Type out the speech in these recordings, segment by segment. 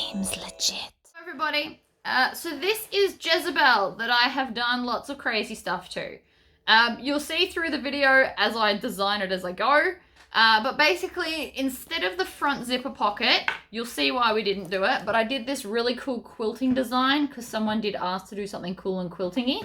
seems legit. Everybody, so this is Jezebel that I have done lots of crazy stuff to. You'll see through the video as I design it as I go. But basically, instead of the front zipper pocket, you'll see why we didn't do it, but I did this really cool quilting design because someone did ask to do something cool and quilting-y.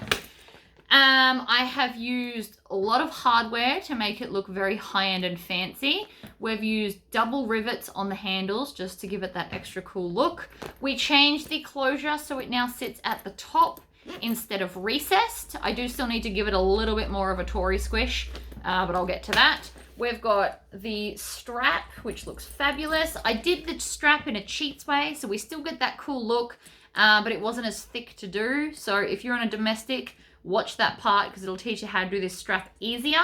I have used a lot of hardware to make it look very high-end and fancy. We've used double rivets on the handles just to give it that extra cool look. We changed the closure so it now sits at the top instead of recessed. I do still need to give it a little bit more of a Tory squish, but I'll get to that. We've got the strap, which looks fabulous. I did the strap in a cheats way, so we still get that cool look, but it wasn't as thick to do. So if you're on a domestic, watch that part because it'll teach you how to do this strap easier.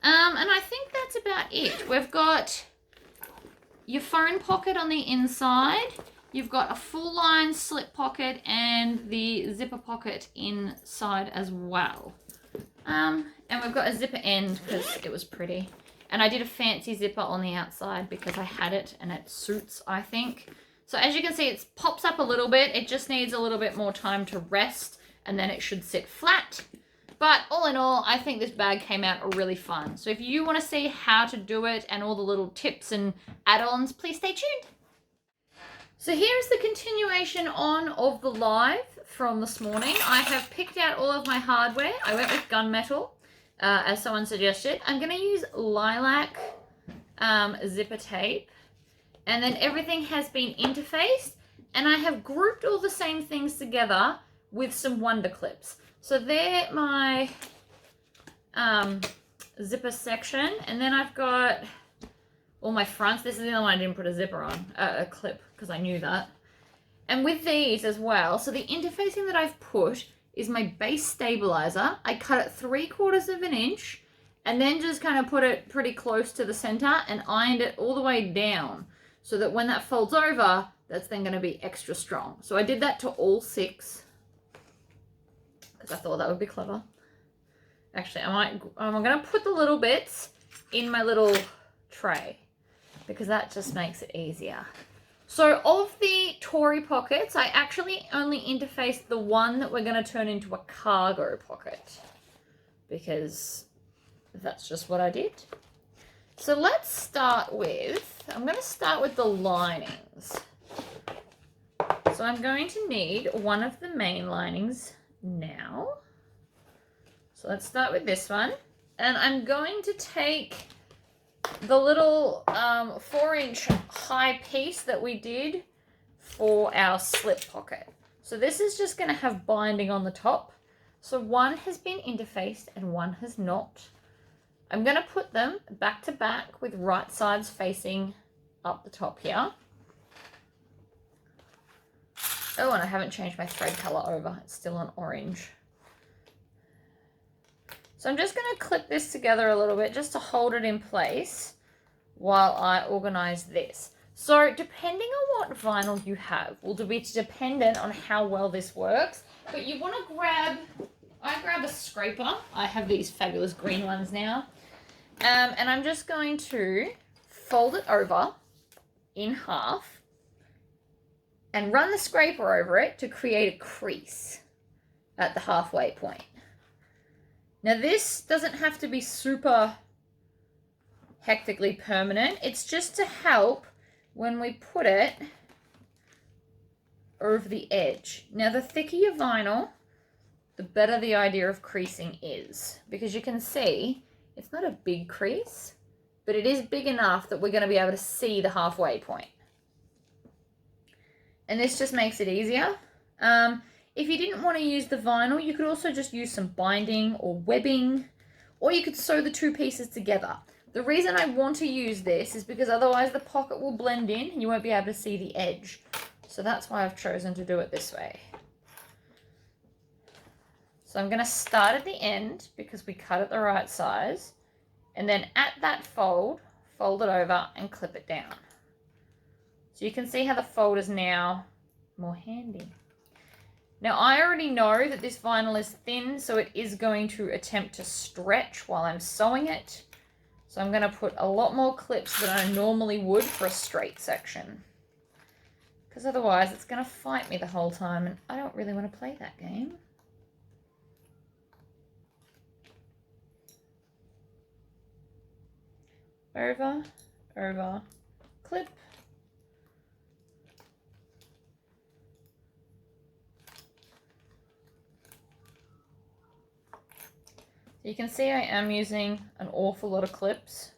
And I think that's about it. We've got your phone pocket on the inside. You've got a full line slip pocket and the zipper pocket inside as well. And we've got a zipper end because it was pretty. And I did a fancy zipper on the outside because I had it and it suits, I think. So as you can see, it pops up a little bit. It just needs a little bit more time to rest and then it should sit flat. But all in all, I think this bag came out really fun. So if you want to see how to do it and all the little tips and add-ons, please stay tuned. So here's the continuation on of the live from this morning. I have picked out all of my hardware. I went with gunmetal, as someone suggested. I'm going to use lilac zipper tape. And then everything has been interfaced. And I have grouped all the same things together with some wonder clips. So they're my zipper section. And then I've got all my fronts. This is the only one I didn't put a zipper on, a clip, because I knew that. And with these as well, so the interfacing that I've put is my base stabilizer. I cut it 3/4 of an inch and then just kind of put it pretty close to the center and ironed it all the way down so that when that folds over, that's then going to be extra strong. So I did that to all 6 because I thought that would be clever. Actually, I'm going to put the little bits in my little tray because that just makes it easier. So of the Tory pockets, I actually only interfaced the one that we're going to turn into a cargo pocket because that's just what I did. So let's start with, I'm going to start with the linings. So I'm going to need one of the main linings now. So let's start with this one. And I'm going to take the little 4-inch high piece that we did for our slip pocket. So this is just going to have binding on the top. So one has been interfaced and one has not. I'm going to put them back to back with right sides facing up the top here. Oh, and I haven't changed my thread color over. It's still an orange. So I'm just going to clip this together a little bit just to hold it in place while I organize this. So depending on what vinyl you have will be dependent on how well this works. But you want to I grab a scraper. I have these fabulous green ones now. And I'm just going to fold it over in half and run the scraper over it to create a crease at the halfway point. Now this doesn't have to be super hectically permanent. It's just to help when we put it over the edge. Now the thicker your vinyl, the better the idea of creasing is. Because you can see, it's not a big crease, but it is big enough that we're going to be able to see the halfway point. And this just makes it easier. If you didn't want to use the vinyl, you could also just use some binding or webbing, or you could sew the 2 pieces together. The reason I want to use this is because otherwise the pocket will blend in and you won't be able to see the edge. So that's why I've chosen to do it this way. So I'm going to start at the end because we cut it the right size. And then at that fold it over and clip it down. So you can see how the fold is now more handy. Now I already know that this vinyl is thin, so it is going to attempt to stretch while I'm sewing it. So I'm going to put a lot more clips than I normally would for a straight section. because otherwise it's going to fight me the whole time, and I don't really want to play that game. Over, over, clip. You can see I am using an awful lot of clips.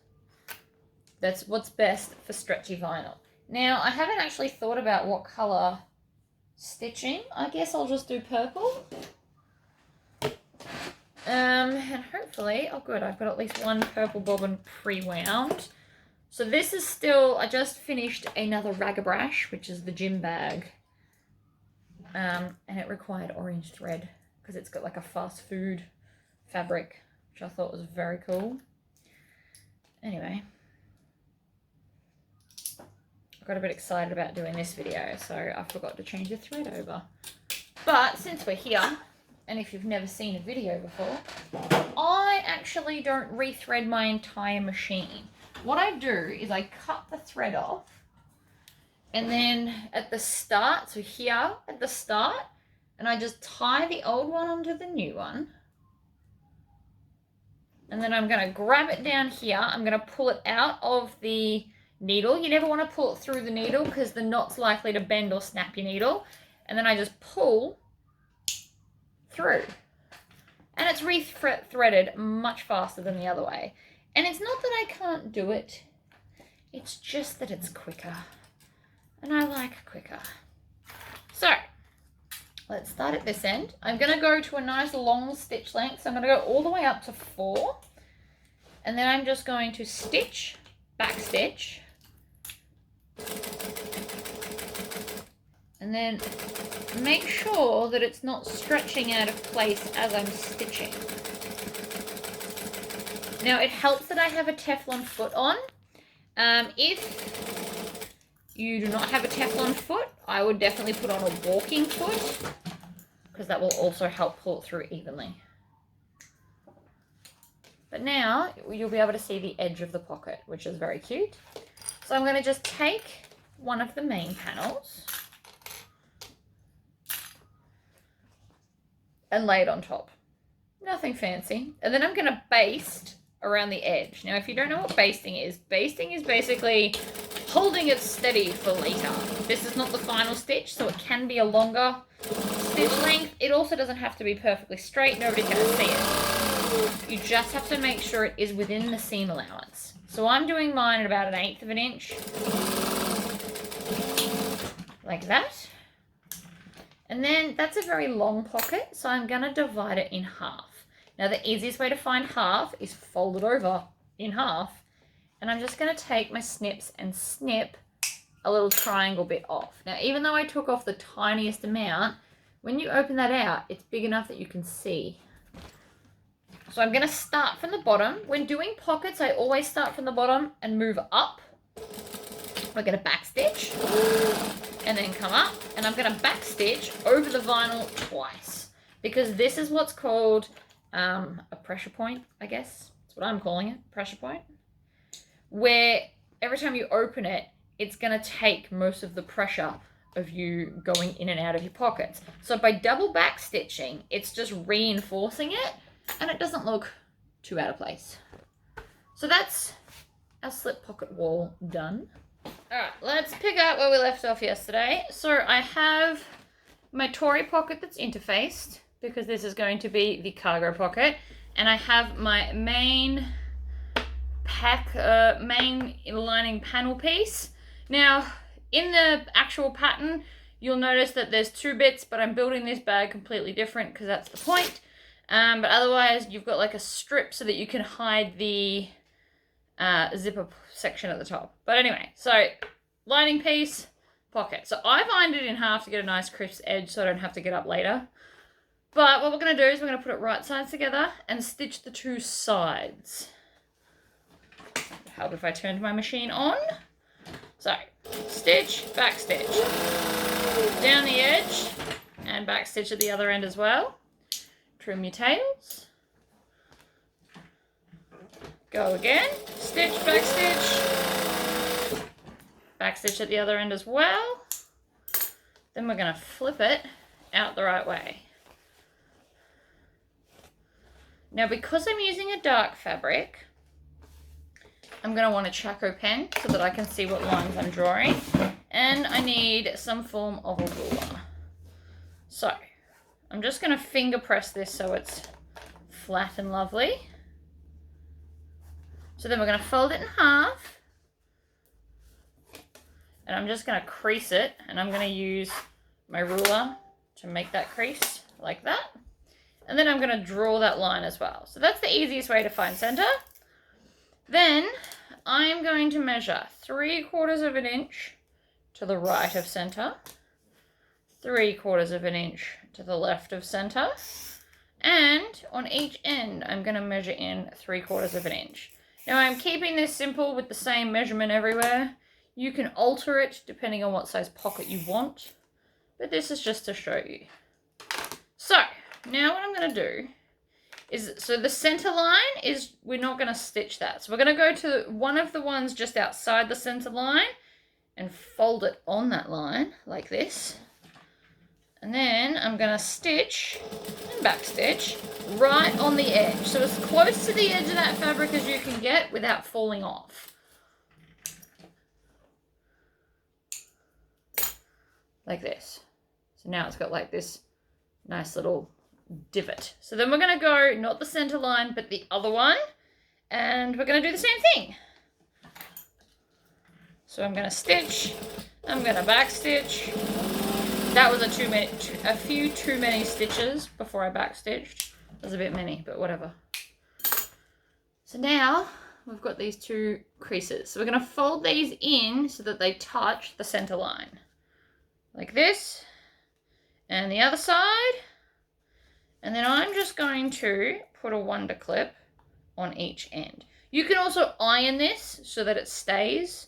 That's what's best for stretchy vinyl. Now, I haven't actually thought about what colour stitching. I guess I'll just do purple. And hopefully, oh good, I've got at least one purple bobbin pre-wound. So this is still, I just finished another ragabrash, which is the gym bag. And it required orange thread because it's got like a fast food fabric, which I thought was very cool. Anyway, I got a bit excited about doing this video, so I forgot to change the thread over. But since we're here, and if you've never seen a video before, I actually don't rethread my entire machine. What I do is I cut the thread off, and then at the start, so here at the start, and I just tie the old one onto the new one. And then I'm going to grab it down here. I'm going to pull it out of the needle. You never want to pull it through the needle because the knot's likely to bend or snap your needle. And then I just pull through. And it's re-threaded much faster than the other way. And it's not that I can't do it. It's just that it's quicker. And I like quicker. So, let's start at this end. I'm going to go to a nice long stitch length. So I'm going to go all the way up to 4. And then I'm just going to stitch, back stitch. And then make sure that it's not stretching out of place as I'm stitching. Now it helps that I have a Teflon foot on. If you do not have a Teflon foot, I would definitely put on a walking foot, because that will also help pull it through evenly. But now you'll be able to see the edge of the pocket, which is very cute. So I'm going to just take one of the main panels and lay it on top. Nothing fancy. And then I'm going to baste around the edge. Now, if you don't know what basting is basically holding it steady for later. This is not the final stitch, so it can be a longer stitch length. It also doesn't have to be perfectly straight. Nobody's going to see it. You just have to make sure it is within the seam allowance. So I'm doing mine at about 1/8 of an inch. Like that. And then that's a very long pocket, so I'm going to divide it in half. Now the easiest way to find half is fold it over in half. And I'm just going to take my snips and snip a little triangle bit off. Now, even though I took off the tiniest amount, when you open that out, it's big enough that you can see. So I'm going to start from the bottom. When doing pockets, I always start from the bottom and move up. We're going to back stitch and then come up, and I'm going to back stitch over the vinyl twice, because this is what's called a pressure point, I guess. That's what I'm calling it, pressure point. Where every time you open it, it's going to take most of the pressure of you going in and out of your pockets. So by double back stitching, it's just reinforcing it, and it doesn't look too out of place. So that's our slip pocket wall done. All right, let's pick up where we left off yesterday. So I have my Tory pocket that's interfaced, because this is going to be the cargo pocket, and I have my main main lining panel piece. Now, in the actual pattern, you'll notice that there's 2 bits, but I'm building this bag completely different because that's the point. But otherwise, you've got like a strip so that you can hide the zipper section at the top. But anyway, so lining piece, pocket. So I've ironed it in half to get a nice crisp edge so I don't have to get up later. But what we're going to do is we're going to put it right sides together and stitch the 2 sides. Help if I turned my machine on. So, stitch, back stitch. Down the edge, and back stitch at the other end as well. Trim your tails. Go again, stitch, back stitch. Back stitch at the other end as well. Then we're going to flip it out the right way. Now, because I'm using a dark fabric, I'm going to want a Chaco pen so that I can see what lines I'm drawing. And I need some form of a ruler. So, I'm just going to finger press this so it's flat and lovely. So then we're going to fold it in half. And I'm just going to crease it. And I'm going to use my ruler to make that crease like that. And then I'm going to draw that line as well. So that's the easiest way to find center. Then I'm going to measure 3/4 of an inch to the right of center, 3/4 of an inch to the left of center, and on each end I'm going to measure in 3/4 of an inch. Now I'm keeping this simple with the same measurement everywhere. You can alter it depending on what size pocket you want, but this is just to show you. So now what I'm going to do is, so the center line is, we're not going to stitch that. So we're going to go to one of the ones just outside the center line and fold it on that line like this. And then I'm going to stitch and back stitch right on the edge. So as close to the edge of that fabric as you can get without falling off. Like this. So now it's got like this nice little divot. So then we're going to go, not the center line, but the other one. And we're going to do the same thing. So I'm going to stitch. I'm going to back stitch. That was a few too many stitches before I back stitched. That was a bit many, but whatever. So now we've got these two creases. So we're going to fold these in so that they touch the center line. Like this. And the other side. And then I'm just going to put a wonder clip on each end. You can also iron this so that it stays.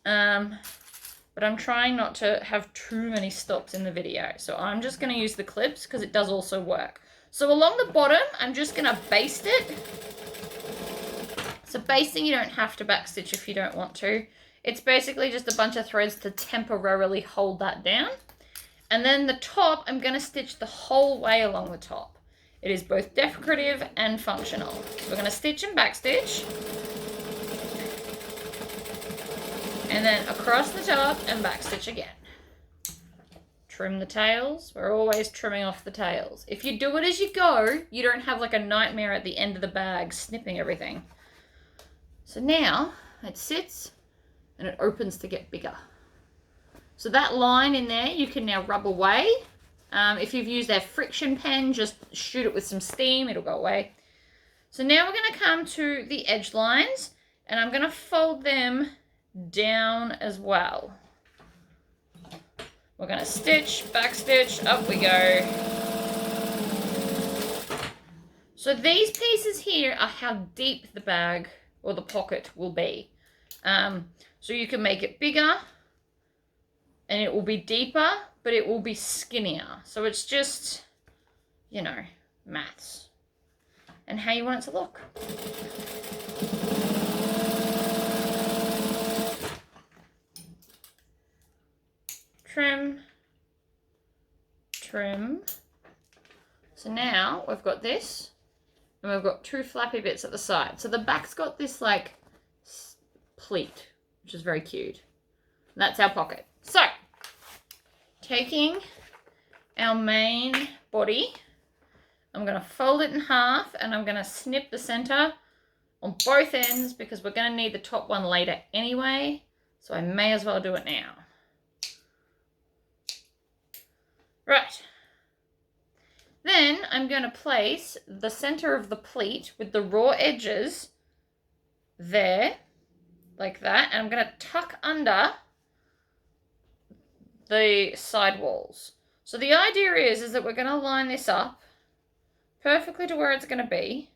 But I'm trying not to have too many stops in the video. So I'm just going to use the clips because it does also work. So along the bottom, I'm just going to baste it. So basting, you don't have to backstitch if you don't want to. It's basically just a bunch of threads to temporarily hold that down. And then the top, I'm going to stitch the whole way along the top. It is both decorative and functional. So we're going to stitch and backstitch. And then across the top and backstitch again. Trim the tails. We're always trimming off the tails. If you do it as you go, you don't have like a nightmare at the end of the bag snipping everything. So now it sits and it opens to get bigger. So that line in there, you can now rub away. If you've used a friction pen, just shoot it with some steam, it'll go away. So now we're going to come to the edge lines, and I'm going to fold them down as well. We're going to stitch, back stitch, up we go. So these pieces here are how deep the bag or the pocket will be. So you can make it bigger, and it will be deeper, but it will be skinnier. So it's just, you know, maths. And how you want it to look. Trim. Trim. So now we've got this, and we've got two flappy bits at the side. So the back's got this like pleat, which is very cute. And that's our pocket. So, taking our main body, I'm going to fold it in half and I'm going to snip the center on both ends because we're going to need the top one later anyway. So I may as well do it now. Right. Then I'm going to place the center of the pleat with the raw edges there, like that. And I'm going to tuck under the side walls. So the idea is that we're going to line this up perfectly to where it's going to be.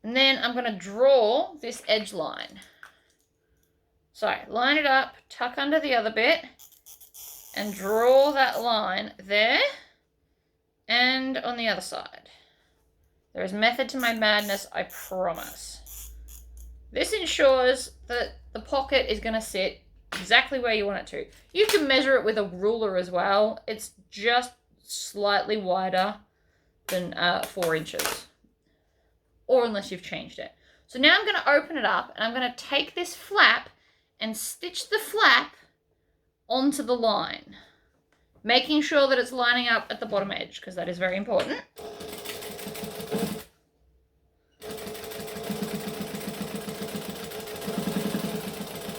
And then I'm going to draw this edge line. So line it up, tuck under the other bit, and draw that line there and on the other side. There is method to my madness, I promise. This ensures that the pocket is going to sit exactly where you want it to. You can measure it with a ruler as well. It's just slightly wider than 4 inches. Or unless you've changed it. So now I'm going to open it up and I'm going to take this flap and stitch the flap onto the line. Making sure that it's lining up at the bottom edge, because that is very important.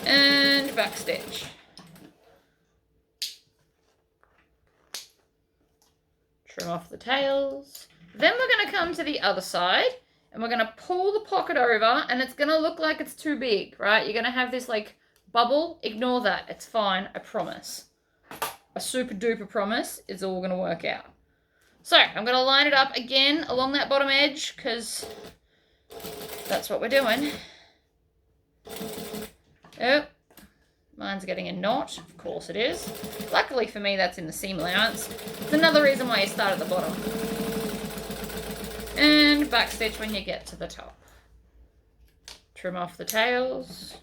And back stitch. Trim off the tails. Then we're going to come to the other side and we're going to pull the pocket over, and it's going to look like it's too big, right? You're going to have this like bubble. Ignore that. It's fine. I promise. A super duper promise. It's all going to work out. So I'm going to line it up again along that bottom edge, because that's what we're doing. Oh, mine's getting a knot. Of course it is. Luckily for me, that's in the seam allowance. It's another reason why you start at the bottom. And backstitch when you get to the top. Trim off the tails.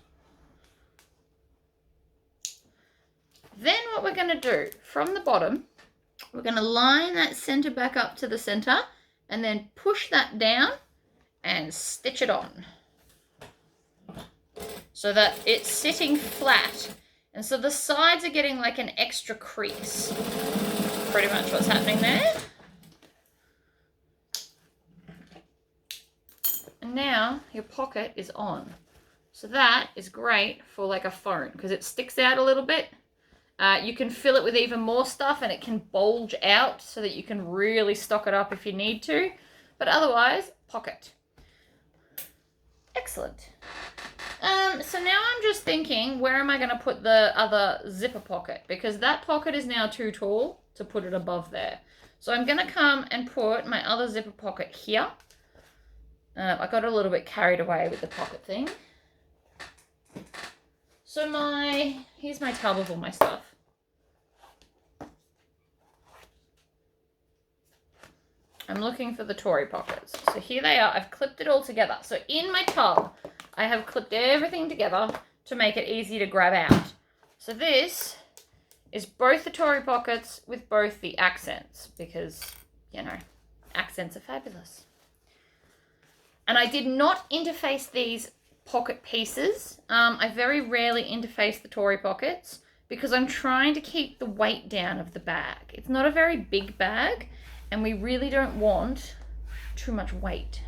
Then what we're going to do, from the bottom, we're going to line that center back up to the center and then push that down and stitch it on so that it's sitting flat. And so the sides are getting like an extra crease. Pretty much what's happening there. And now your pocket is on. So that is great for like a phone because it sticks out a little bit. You can fill it with even more stuff and it can bulge out so that you can really stock it up if you need to. But otherwise, pocket. Excellent. So now I'm just thinking, where am I going to put the other zipper pocket? Because that pocket is now too tall to put it above there. So I'm going to come and put my other zipper pocket here. I got a little bit carried away with the pocket thing. So here's my tub of all my stuff. I'm looking for the Tory Pockets. So here they are. I've clipped it all together. So in my tub, I have clipped everything together to make it easy to grab out. So this is both the Tory Pockets with both the accents because, you know, accents are fabulous. And I did not interface these pocket pieces. I very rarely interface the Tory Pockets because I'm trying to keep the weight down of the bag. It's not a very big bag and we really don't want too much weight.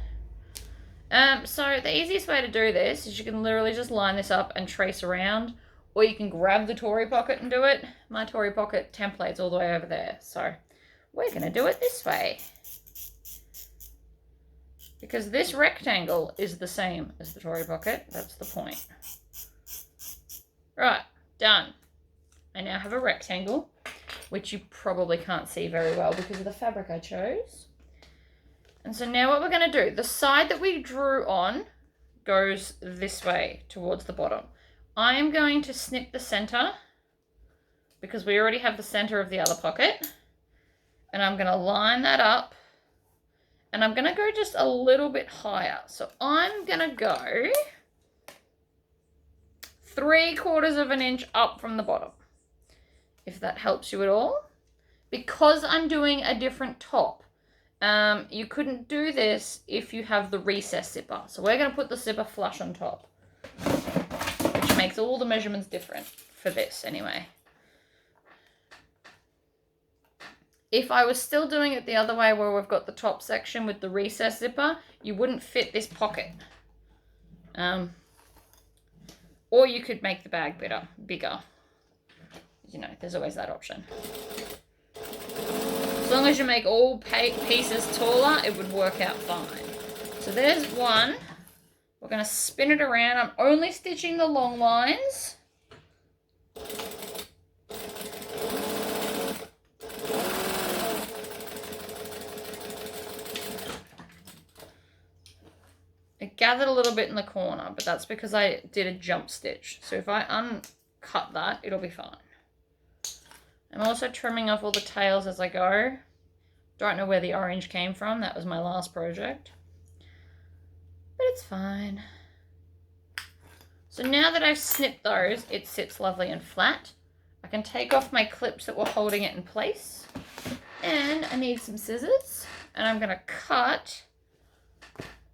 So the easiest way to do this is you can literally just line this up and trace around, or you can grab the Tory Pocket and do it. My Tory Pocket template's all the way over there. So we're gonna do it this way. Because this rectangle is the same as the Tory Pocket. That's the point. Right, done. I now have a rectangle, which you probably can't see very well because of the fabric I chose. And so now what we're going to do, the side that we drew on goes this way towards the bottom. I am going to snip the center because we already have the center of the other pocket. And I'm going to line that up. And I'm going to go just a little bit higher. So I'm going to go 3/4 of an inch up from the bottom, if that helps you at all. Because I'm doing a different top, you couldn't do this if you have the recess zipper. So we're going to put the zipper flush on top, which makes all the measurements different for this anyway. If I was still doing it the other way where we've got the top section with the recess zipper, you wouldn't fit this pocket. Or you could make the bag bigger. You know, there's always that option. As long as you make all pieces taller, it would work out fine. So there's one. We're going to spin it around. I'm only stitching the long lines. It gathered a little bit in the corner, but that's because I did a jump stitch. So if I uncut that, it'll be fine. I'm also trimming off all the tails as I go. Don't know where the orange came from. That was my last project. But it's fine. So now that I've snipped those, it sits lovely and flat. I can take off my clips that were holding it in place. And I need some scissors. And I'm going to cut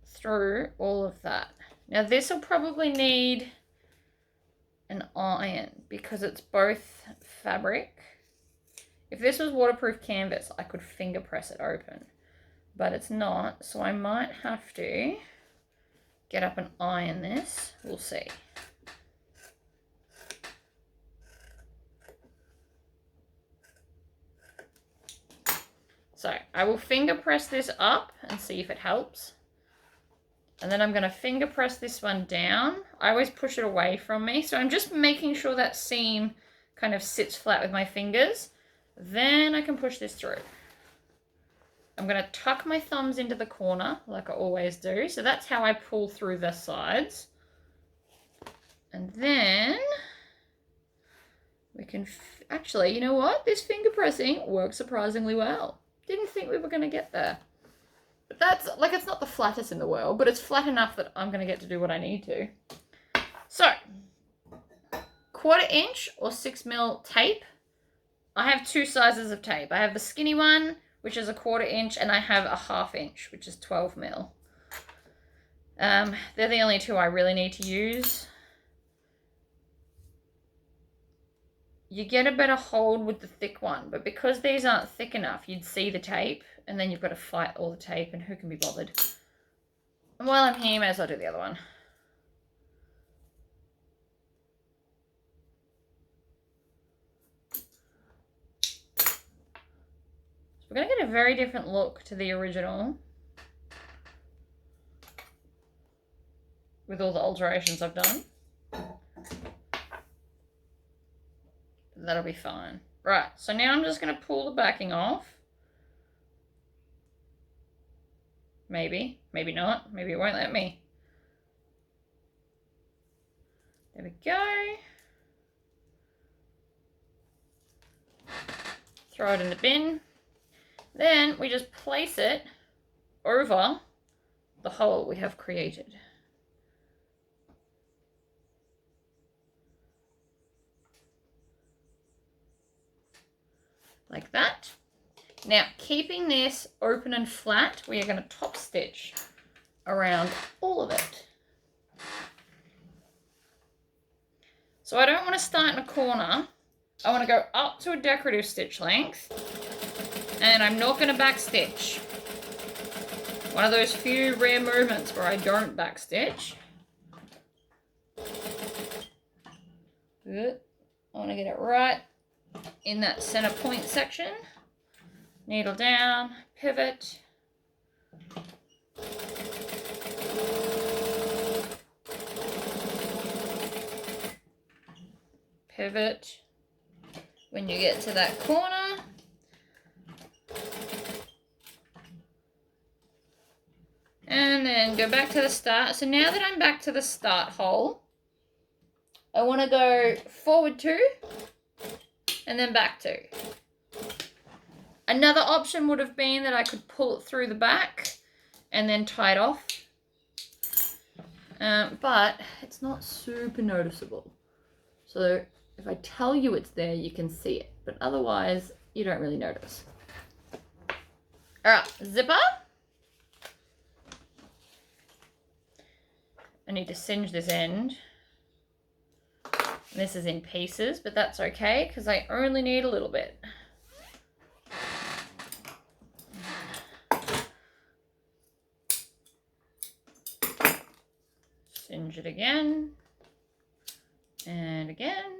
through all of that. Now this will probably need an iron because it's both fabric. If this was waterproof canvas, I could finger press it open. But it's not, so I might have to get up and iron this. We'll see. So I will finger press this up and see if it helps. And then I'm going to finger press this one down. I always push it away from me. So I'm just making sure that seam kind of sits flat with my fingers. Then I can push this through. I'm going to tuck my thumbs into the corner like I always do. So that's how I pull through the sides. And then we can, actually, you know what? This finger pressing works surprisingly well. Didn't think we were going to get there. But that's, like, it's not the flattest in the world, but it's flat enough that I'm going to get to do what I need to. So, 1/4 inch or 6mm tape. I have two sizes of tape. I have the skinny one, which is a 1/4 inch, and I have a 1/2 inch, which is 12mm. They're the only two I really need to use. You get a better hold with the thick one, but because these aren't thick enough, you'd see the tape, and then you've got to fight all the tape, and who can be bothered? And while I'm here, may as well do the other one. We're going to get a very different look to the original with all the alterations I've done. That'll be fine. Right, so now I'm just going to pull the backing off. Maybe, maybe not. Maybe it won't let me. There we go. Throw it in the bin. Then we just place it over the hole we have created. Like that. Now, keeping this open and flat, we are going to top stitch around all of it. So I don't want to start in a corner. I want to go up to a decorative stitch length, and I'm not going to back stitch. One of those few rare moments where I don't back stitch. Good. I want to get it right in that center point section. Needle down, pivot. Pivot when you get to that corner. And then go back to the start. So now that I'm back to the start hole, I want to go forward 2 and then back 2. Another option would have been that I could pull it through the back and then tie it off. But it's not super noticeable. So if I tell you it's there, you can see it. But otherwise, you don't really notice. All right, zipper. I need to singe this end. And this is in pieces, but that's okay because I only need a little bit. Singe it again. And again.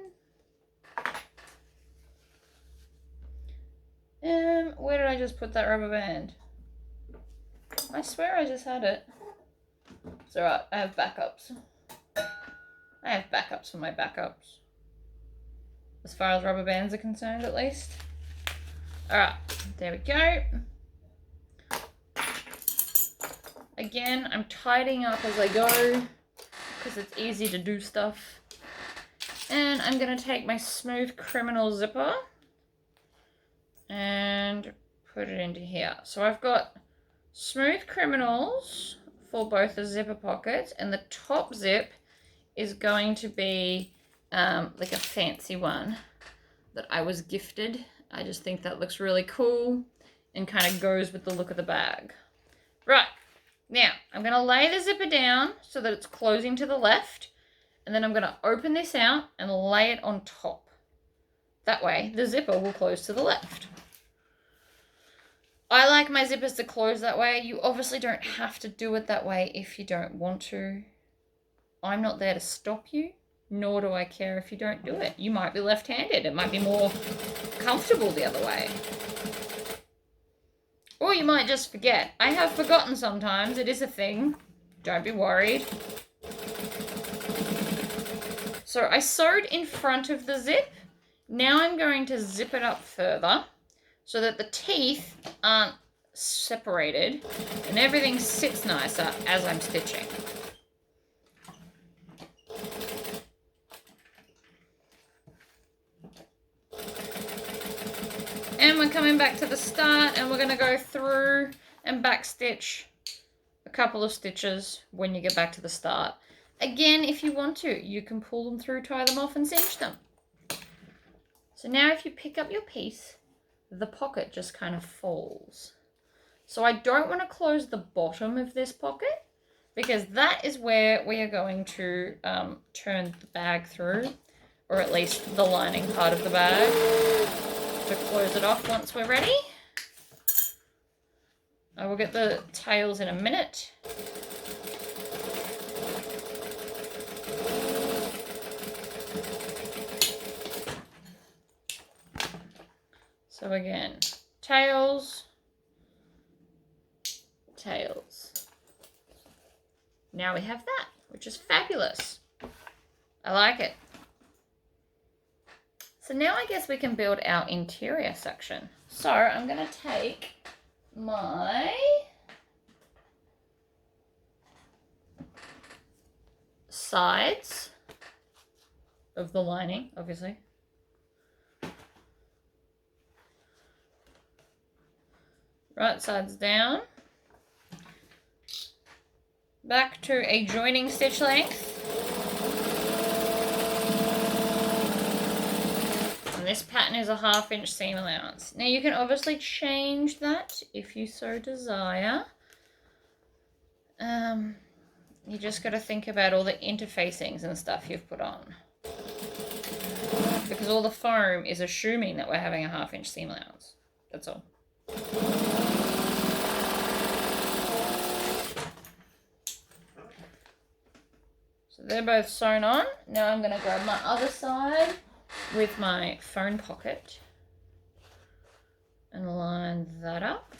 Where did I just put that rubber band? I swear I just had it. It's alright, I have backups. I have backups for my backups. As far as rubber bands are concerned, at least. Alright, there we go. Again, I'm tidying up as I go because it's easy to do stuff. And I'm going to take my Smooth Criminal zipper and put it into here. So I've got Smooth Criminals for both the zipper pockets, and the top zip is going to be like a fancy one that I was gifted. I just think that looks really cool and kind of goes with the look of the bag. Right, now I'm going to lay the zipper down so that it's closing to the left, and then I'm going to open this out and lay it on top. That way the zipper will close to the left. I like my zippers to close that way. You obviously don't have to do it that way if you don't want to. I'm not there to stop you, nor do I care if you don't do it. You might be left-handed. It might be more comfortable the other way. Or you might just forget. I have forgotten sometimes. It is a thing. Don't be worried. So I sewed in front of the zip. Now I'm going to zip it up further so that the teeth aren't separated and everything sits nicer as I'm stitching. And we're coming back to the start, and we're going to go through and back stitch a couple of stitches when you get back to the start. Again, if you want to, you can pull them through, tie them off and cinch them. So now if you pick up your piece, the pocket just kind of falls. So I don't want to close the bottom of this pocket because that is where we are going to turn the bag through, or at least the lining part of the bag, to close it off once we're ready. I will get the tails in a minute. So again, tails, tails. Now we have that, which is fabulous. I like it. So now I guess we can build our interior section. So I'm going to take my sides of the lining, obviously. Right sides down. Back to a joining stitch length. This pattern is a 1/2 inch seam allowance. Now you can obviously change that if you so desire. You just got to think about all the interfacings and stuff you've put on. Because all the foam is assuming that we're having a 1/2 inch seam allowance. That's all. So they're both sewn on. Now I'm going to grab my other side with my phone pocket and line that up.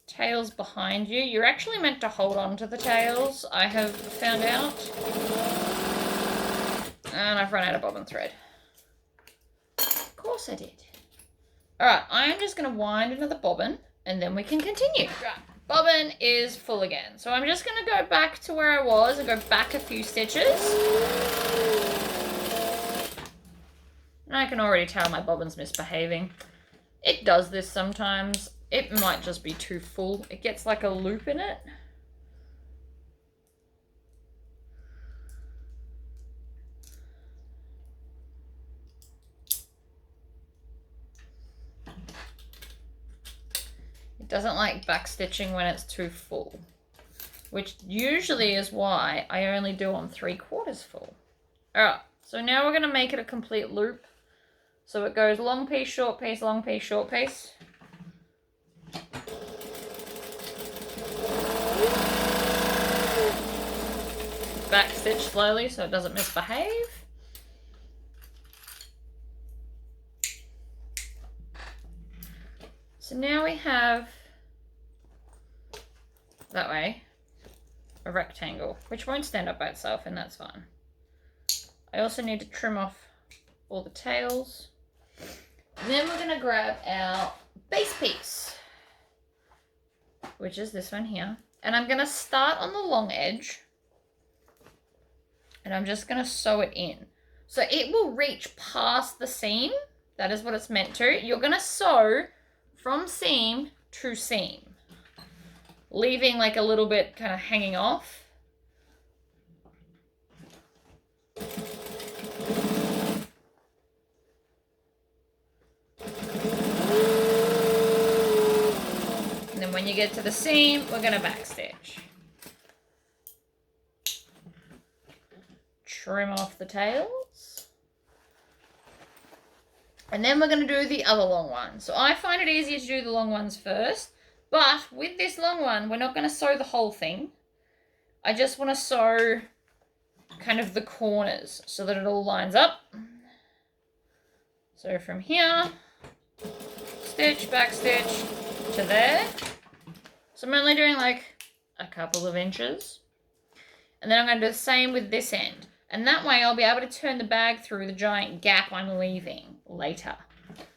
Tails behind you. You're actually meant to hold on to the tails, I have found out. And I've run out of bobbin thread. Of course I did. Alright, I'm just going to wind another bobbin and then we can continue. Right, bobbin is full again. So I'm just going to go back to where I was and go back a few stitches. I can already tell my bobbin's misbehaving. It does this sometimes. It might just be too full. It gets like a loop in it. It doesn't like back stitching when it's too full, which usually is why I only do on 3/4 full. Alright, so now we're going to make it a complete loop. So it goes long piece, short piece, long piece, short piece. Back stitch slowly so it doesn't misbehave. So now we have, that way, a rectangle, which won't stand up by itself, and that's fine. I also need to trim off all the tails. And then we're going to grab our base piece, which is this one here. And I'm going to start on the long edge. And I'm just going to sew it in. So it will reach past the seam. That is what it's meant to. You're going to sew from seam to seam, leaving like a little bit kind of hanging off. then when you get to the seam, we're going to backstitch. Trim off the tails. And then we're going to do the other long one. So I find it easier to do the long ones first. But with this long one, we're not going to sew the whole thing. I just want to sew kind of the corners so that it all lines up. So from here, stitch, back stitch to there. So I'm only doing like a couple of inches. And then I'm going to do the same with this end. And that way I'll be able to turn the bag through the giant gap I'm leaving later,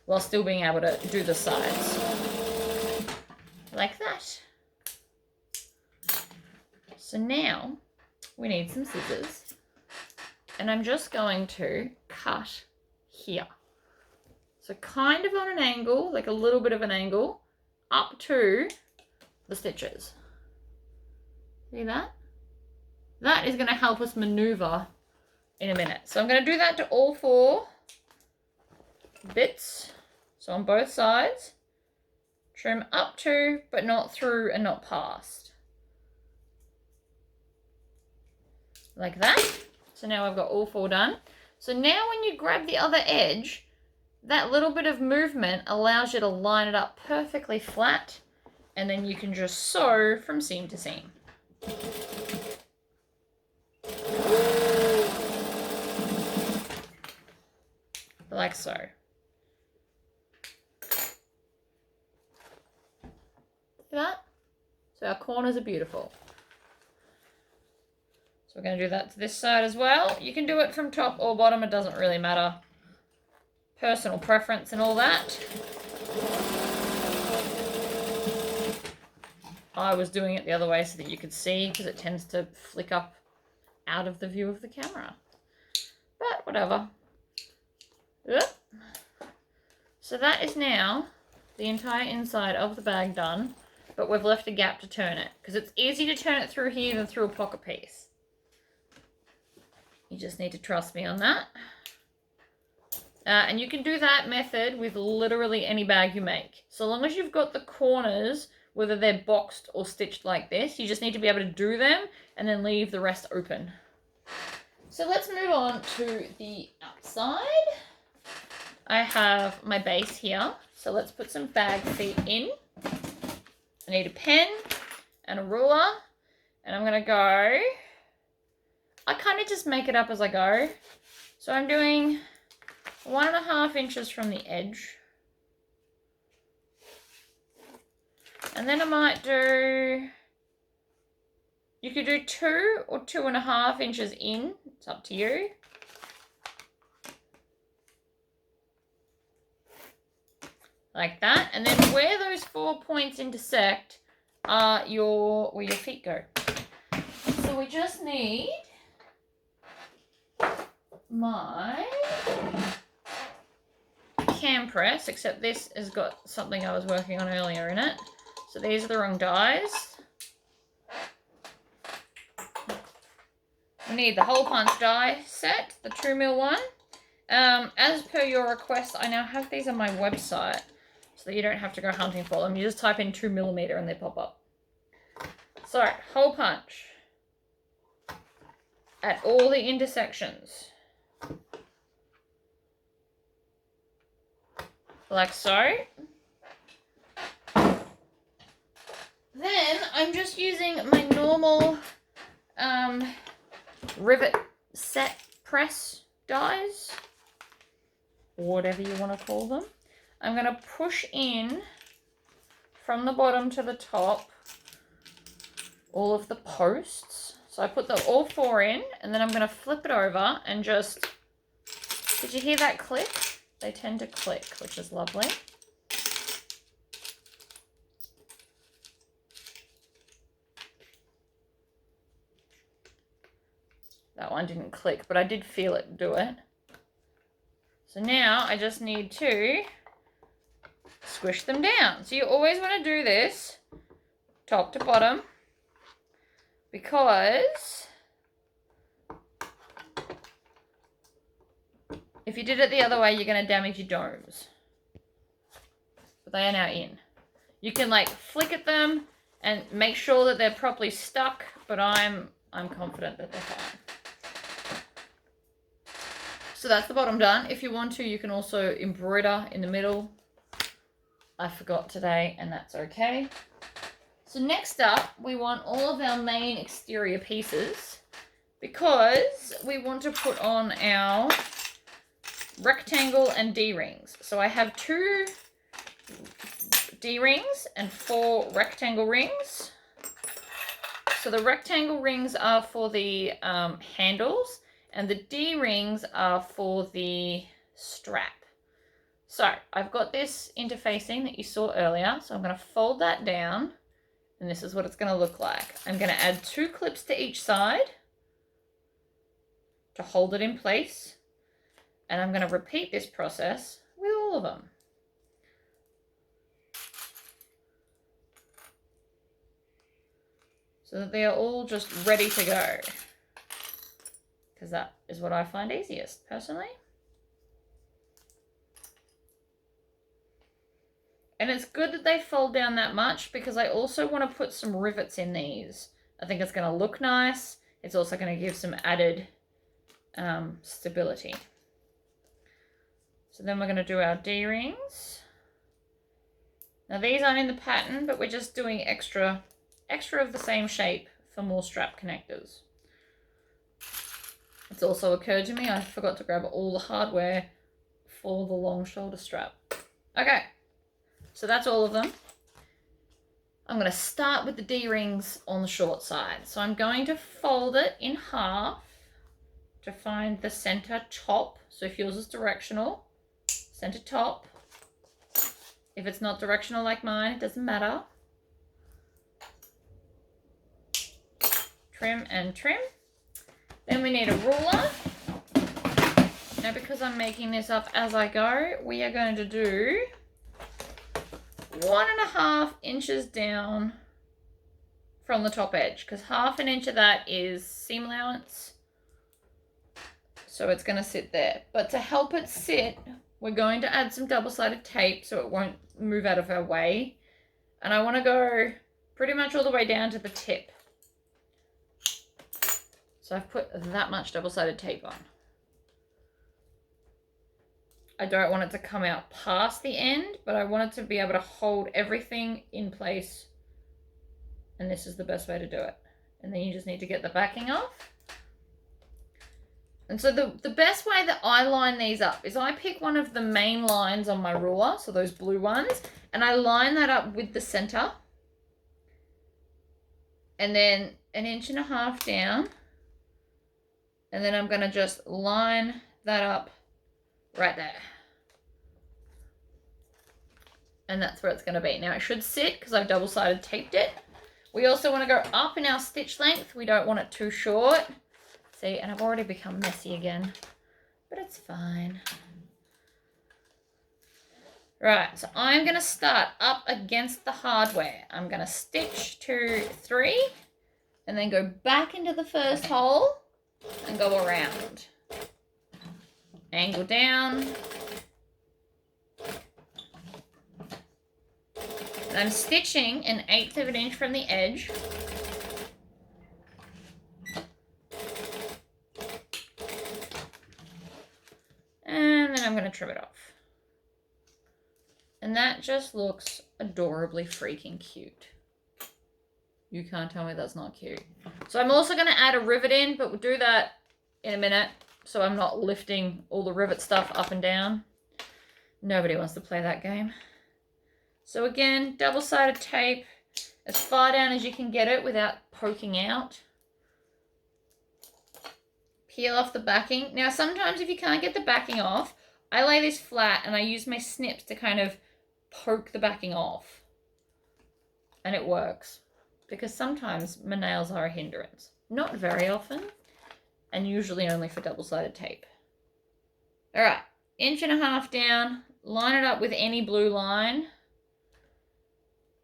while still being able to do the sides. Like that. So now we need some scissors. And I'm just going to cut here. So kind of on an angle, like a little bit of an angle, up to the stitches. See that? That is going to help us maneuver in a minute. So I'm going to do that to all 4 bits. So on both sides. Trim up to, but not through and not past. Like that. So now I've got all 4 done. So now when you grab the other edge, that little bit of movement allows you to line it up perfectly flat, and then you can just sew from seam to seam. Like so. See that? So our corners are beautiful. So we're going to do that to this side as well. You can do it from top or bottom, it doesn't really matter. Personal preference and all that. I was doing it the other way so that you could see, because it tends to flick up out of the view of the camera. But whatever. Yep. So that is now the entire inside of the bag done, but we've left a gap to turn it, because it's easier to turn it through here than through a pocket piece. You just need to trust me on that. And you can do that method with literally any bag you make. So long as you've got the corners, whether they're boxed or stitched like this, you just need to be able to do them and then leave the rest open. So let's move on to the outside. I have my base here. So let's put some bag feet in. I need a pen and a ruler. And I'm going to go... I kind of just make it up as I go. So I'm doing 1.5 inches from the edge. And then I might do... You could do 2 or 2.5 inches in. It's up to you. Like that. And then where those 4 points intersect are where your feet go. So we just need my cam press, except this has got something I was working on earlier in it. So these are the wrong dies. We need the hole punch die set, the 2mm one. As per your request, I now have these on my website so that you don't have to go hunting for them. You just type in 2mm and they pop up. So, hole punch at all the intersections. Like so. Then I'm just using my normal rivet set press dies, or whatever you want to call them. I'm going to push in from the bottom to the top all of the posts. So I put all 4 in, and then I'm going to flip it over and just... Did you hear that click? They tend to click, which is lovely. That one didn't click, but I did feel it do it. So now I just need to squish them down. So you always want to do this top to bottom, because if you did it the other way, you're going to damage your domes. But they are now in. You can like flick at them and make sure that they're properly stuck, but I'm confident that they're fine. So that's the bottom done. If you want to, you can also embroider in the middle. I forgot today, and that's okay. So next up, we want all of our main exterior pieces because we want to put on our rectangle and D-rings. So I have 2 D-rings and 4 rectangle rings. So the rectangle rings are for the handles, and the D-rings are for the strap. So I've got this interfacing that you saw earlier. So I'm going to fold that down, and this is what it's going to look like. I'm going to add 2 clips to each side to hold it in place. And I'm going to repeat this process with all of them. So that they are all just ready to go. Because that is what I find easiest, personally. And it's good that they fold down that much because I also want to put some rivets in these. I think it's going to look nice. It's also going to give some added stability. So then we're going to do our D-rings. Now these aren't in the pattern, but we're just doing extra of the same shape for more strap connectors. It's also occurred to me I forgot to grab all the hardware for the long shoulder strap. Okay, so that's all of them. I'm going to start with the D-rings on the short side. So I'm going to fold it in half to find the center top. So if yours is directional, center top. If it's not directional like mine, it doesn't matter. Trim and trim. Then we need a ruler. Now because I'm making this up as I go, we are going to do 1.5 inches down from the top edge, because 1/2 inch of that is seam allowance. So it's going to sit there. But to help it sit, we're going to add some double-sided tape so it won't move out of our way. And I want to go pretty much all the way down to the tip. So I've put that much double-sided tape on. I don't want it to come out past the end, but I want it to be able to hold everything in place. And this is the best way to do it. And then you just need to get the backing off. And so the best way that I line these up is I pick one of the main lines on my ruler, so those blue ones, and I line that up with the center. And then 1.5 inches down. And then I'm going to just line that up right there. And that's where it's going to be. Now it should sit because I've double-sided taped it. We also want to go up in our stitch length. We don't want it too short. See, and I've already become messy again, but it's fine. Right, so I'm going to start up against the hardware. I'm going to stitch 2, 3, and then go back into the first hole and go around. Angle down. And I'm stitching 1/8 of an inch from the edge. And then I'm going to trim it off. And that just looks adorably freaking cute. You can't tell me that's not cute. So I'm also going to add a rivet in, but we'll do that in a minute. So I'm not lifting all the rivet stuff up and down. Nobody wants to play that game. So again, double-sided tape as far down as you can get it without poking out. Peel off the backing. Now sometimes if you can't get the backing off, I lay this flat and I use my snips to kind of poke the backing off. And it works. Because sometimes my nails are a hindrance. Not very often. And usually only for double-sided tape. Alright, 1.5 inches down. Line it up with any blue line.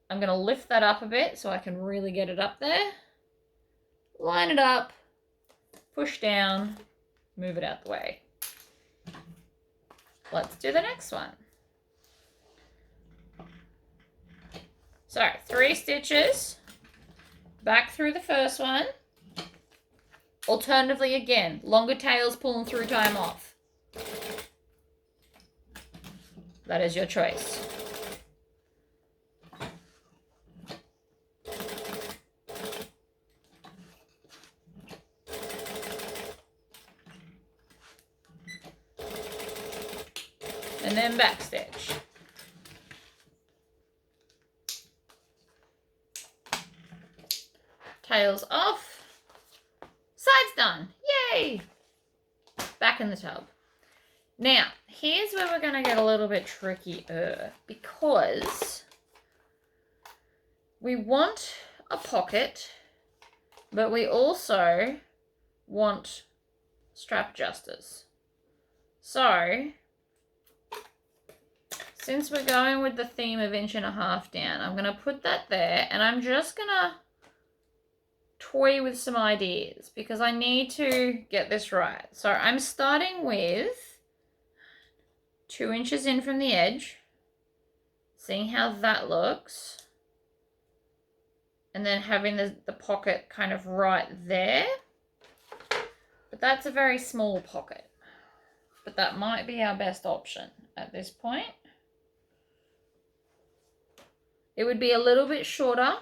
I'm going to lift that up a bit so I can really get it up there. Line it up. Push down. Move it out the way. Let's do the next one. So 3 stitches back through the first one. Alternatively, again, longer tails pulling through time off. That is your choice. And then back stitch. Tails off. Sides done. Yay! Back in the tub. Now, here's where we're going to get a little bit trickier because we want a pocket, but we also want strap adjusters. So, since we're going with the theme of 1.5 inches down, I'm going to put that there and I'm just going to toy with some ideas because I need to get this right. So I'm starting with 2 inches in from the edge, seeing how that looks, and then having the pocket kind of right there. But that's a very small pocket, but that might be our best option at this point. It would be a little bit shorter,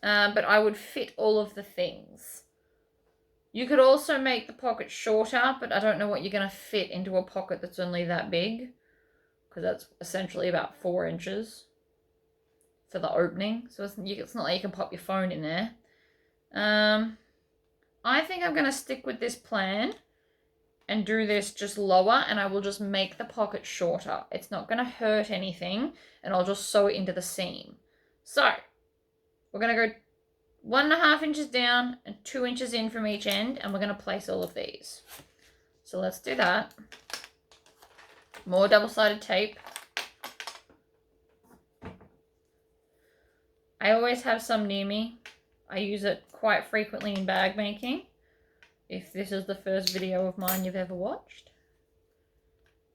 but I would fit all of the things. You could also make the pocket shorter, but I don't know what you're going to fit into a pocket that's only that big, because that's essentially about 4 inches for the opening. So it's not like you can pop your phone in there. I think I'm going to stick with this plan and do this just lower, and I will just make the pocket shorter. It's not going to hurt anything, and I'll just sew it into the seam. So we're going to go 1.5 inches down and 2 inches in from each end, and we're going to place all of these. So let's do that. More double-sided tape. I always have some near me. I use it quite frequently in bag making. If this is the first video of mine you've ever watched.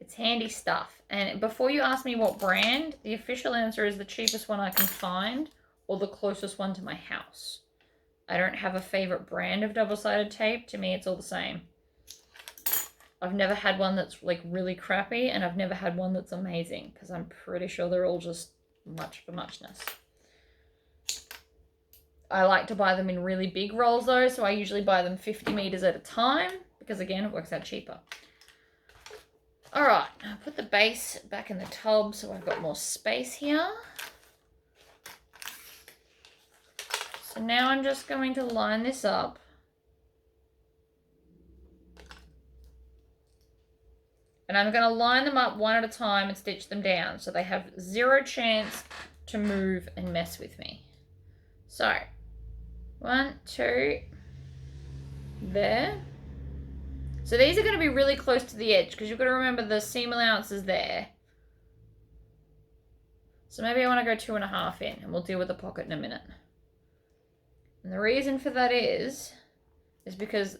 It's handy stuff. And before you ask me what brand, the official answer is the cheapest one I can find or the closest one to my house. I don't have a favorite brand of double-sided tape. To me, it's all the same. I've never had one that's like really crappy, and I've never had one that's amazing because I'm pretty sure they're all just much for muchness. I like to buy them in really big rolls though, so I usually buy them 50 meters at a time because again, it works out cheaper. All right, I'll put the base back in the tub so I've got more space here. So now I'm just going to line this up. And I'm going to line them up one at a time and stitch them down so they have zero chance to move and mess with me. So 1, 2, there. So these are going to be really close to the edge because you've got to remember the seam allowance is there. So maybe I want to go 2.5 in, and we'll deal with the pocket in a minute. And the reason for that is because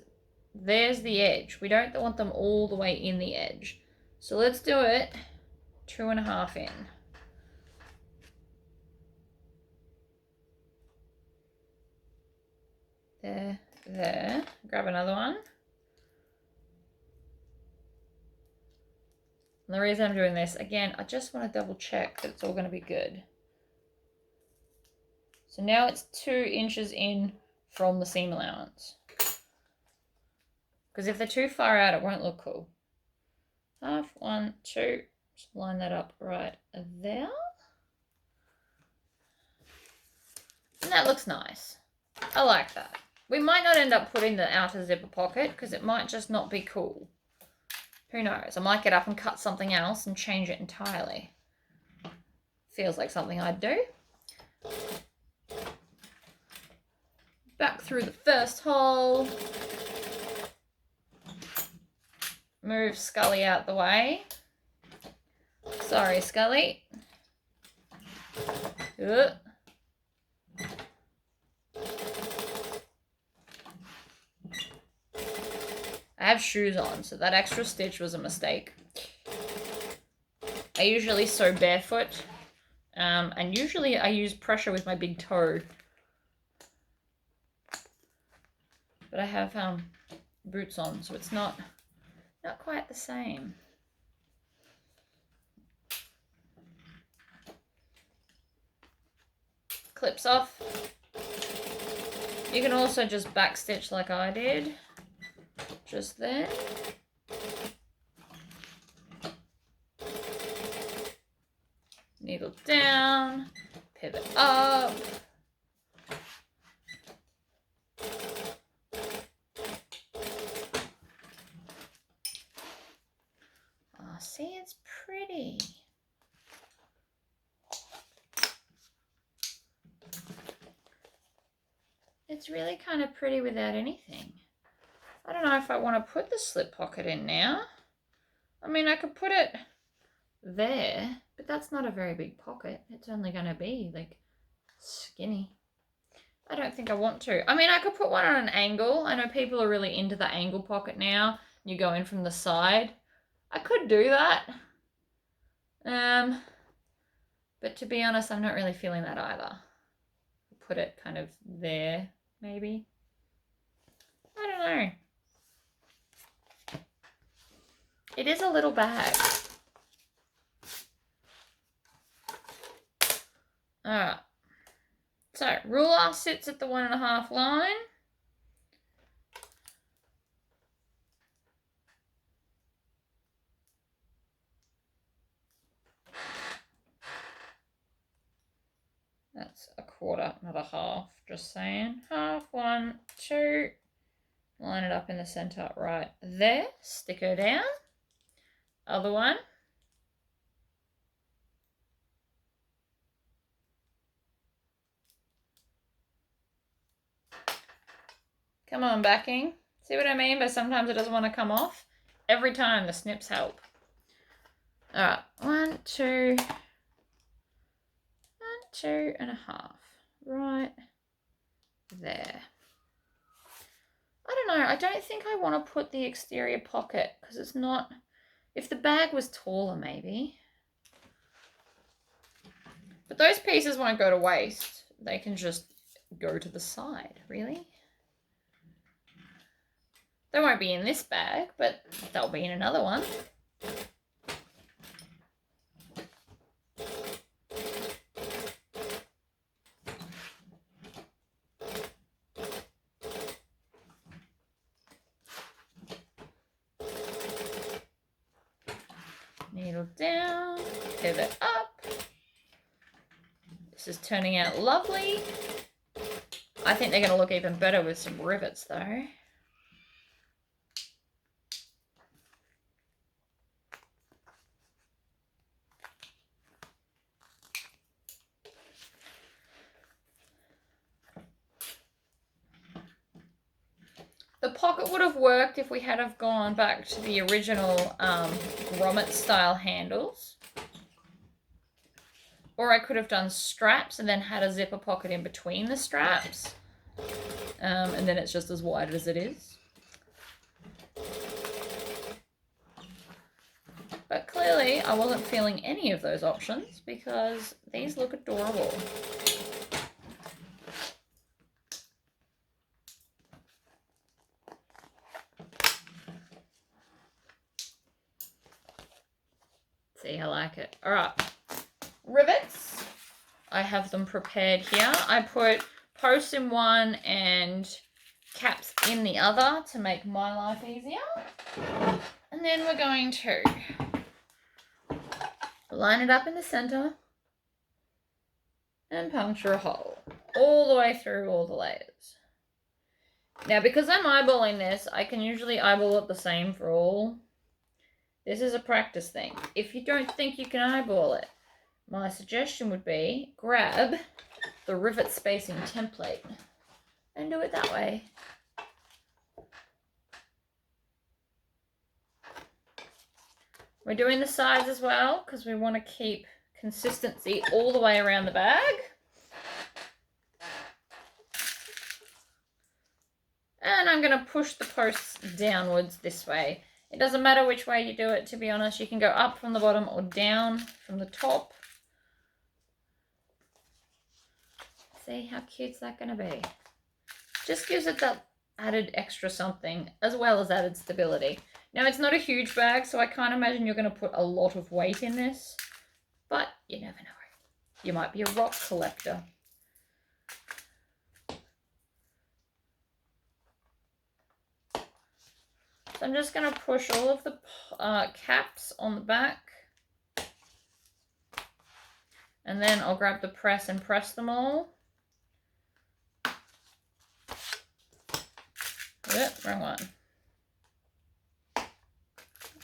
there's the edge. We don't want them all the way in the edge. So let's do it 2.5 in. There. Grab another one. And the reason I'm doing this, again, I just want to double check that it's all going to be good. So now it's 2 inches in from the seam allowance. Because if they're too far out, it won't look cool. 1/2, 1, 2. Just line that up right there. And that looks nice. I like that. We might not end up putting the outer zipper pocket because it might just not be cool. Who knows? I might get up and cut something else and change it entirely. Feels like something I'd do. Back through the first hole. Move Scully out the way. Sorry, Scully. Ugh. I have shoes on, so that extra stitch was a mistake. I usually sew barefoot, And usually I use pressure with my big toe. But I have boots on, so it's not quite the same. Clips off. You can also just backstitch like I did, just there. Needle down, pivot up. Oh, see, it's pretty. It's really kind of pretty without anything. I don't know if I want to put the slip pocket in now. I mean, I could put it there, but that's not a very big pocket. It's only going to be like skinny. I don't think I want to. I mean, I could put one on an angle. I know people are really into the angle pocket now. You go in from the side. I could do that. But to be honest, I'm not really feeling that either. Put it kind of there, maybe. I don't know. It is a little bag. Alright. So, ruler sits at the 1.5 line. That's a quarter, not a half. Just saying. Half, 1, 2. Line it up in the center right there. Stick her down. Other one. Come on, backing. See what I mean? But sometimes it doesn't want to come off. Every time the snips help. Alright, 1, 2. 1, 2.5. Right there. I don't know. I don't think I want to put the exterior pocket because it's not... If the bag was taller, maybe. But those pieces won't go to waste. They can just go to the side, really. They won't be in this bag, but they'll be in another one. Needle down, pivot up. This is turning out lovely. I think they're going to look even better with some rivets though. The pocket would have worked if we had have gone back to the original grommet style handles. Or I could have done straps and then had a zipper pocket in between the straps. And then it's just as wide as it is. But clearly I wasn't feeling any of those options because these look adorable. See, I like it. All right, rivets. I have them prepared here. I put posts in one and caps in the other to make my life easier. And then we're going to line it up in the center and puncture a hole all the way through all the layers. Now, because I'm eyeballing this, I can usually eyeball it the same for all. This is a practice thing. If you don't think you can eyeball it, my suggestion would be grab the Rivet Spacing template and do it that way. We're doing the sides as well because we want to keep consistency all the way around the bag. And I'm going to push the posts downwards this way. It doesn't matter which way you do it, to be honest. You can go up from the bottom or down from the top. See how cute's that going to be? Just gives it that added extra something as well as added stability. Now, it's not a huge bag, so I can't imagine you're going to put a lot of weight in this, but you never know. You might be a rock collector. So I'm just going to push all of the caps on the back. And then I'll grab the press and press them all. Yep, wrong one.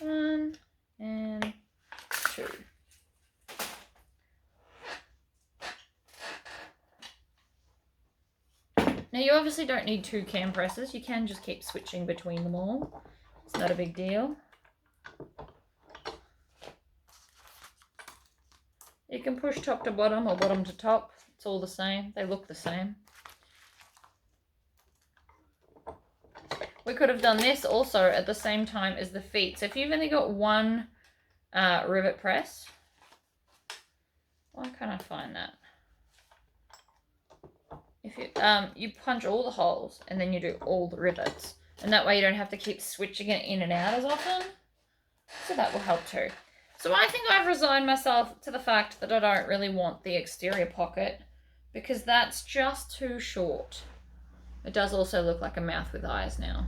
1 and 2. Now you obviously don't need 2 cam presses. You can just keep switching between them all. It's not a big deal. You can push top to bottom or bottom to top. It's all the same. They look the same. We could have done this also at the same time as the feet. So if you've only got one rivet press, why can't I find that? If you punch all the holes and then you do all the rivets, and that way you don't have to keep switching it in and out as often. So that will help too. So I think I've resigned myself to the fact that I don't really want the exterior pocket because that's just too short. It does also look like a mouth with eyes now.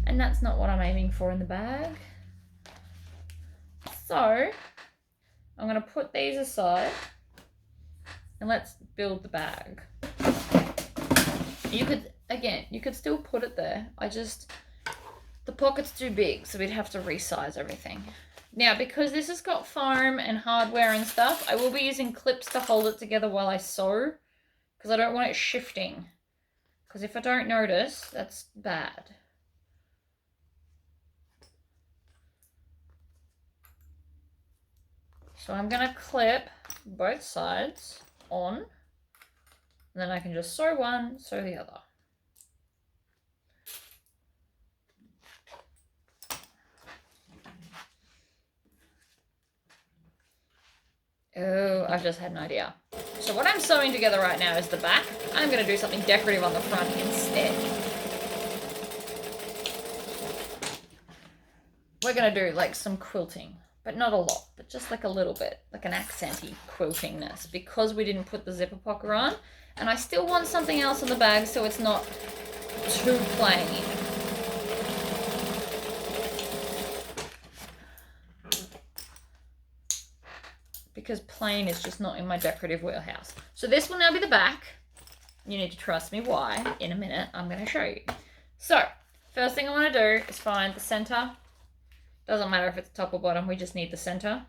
And that's not what I'm aiming for in the bag. So I'm going to put these aside and let's build the bag. You could still put it there. The pocket's too big, so we'd have to resize everything. Now, because this has got foam and hardware and stuff, I will be using clips to hold it together while I sew, because I don't want it shifting. Because if I don't notice, that's bad. So I'm going to clip both sides on, and then I can just sew one, sew the other. Oh, I've just had an idea. So what I'm sewing together right now is the back. I'm going to do something decorative on the front instead. We're going to do like some quilting, but not a lot, but just like a little bit, like an accenty quiltingness, because we didn't put the zipper pocket on. And I still want something else in the bag so it's not too plain. Because plain is just not in my decorative wheelhouse. So this will now be the back. You need to trust me why. In a minute, I'm going to show you. So, first thing I want to do is find the center. Doesn't matter if it's top or bottom, we just need the center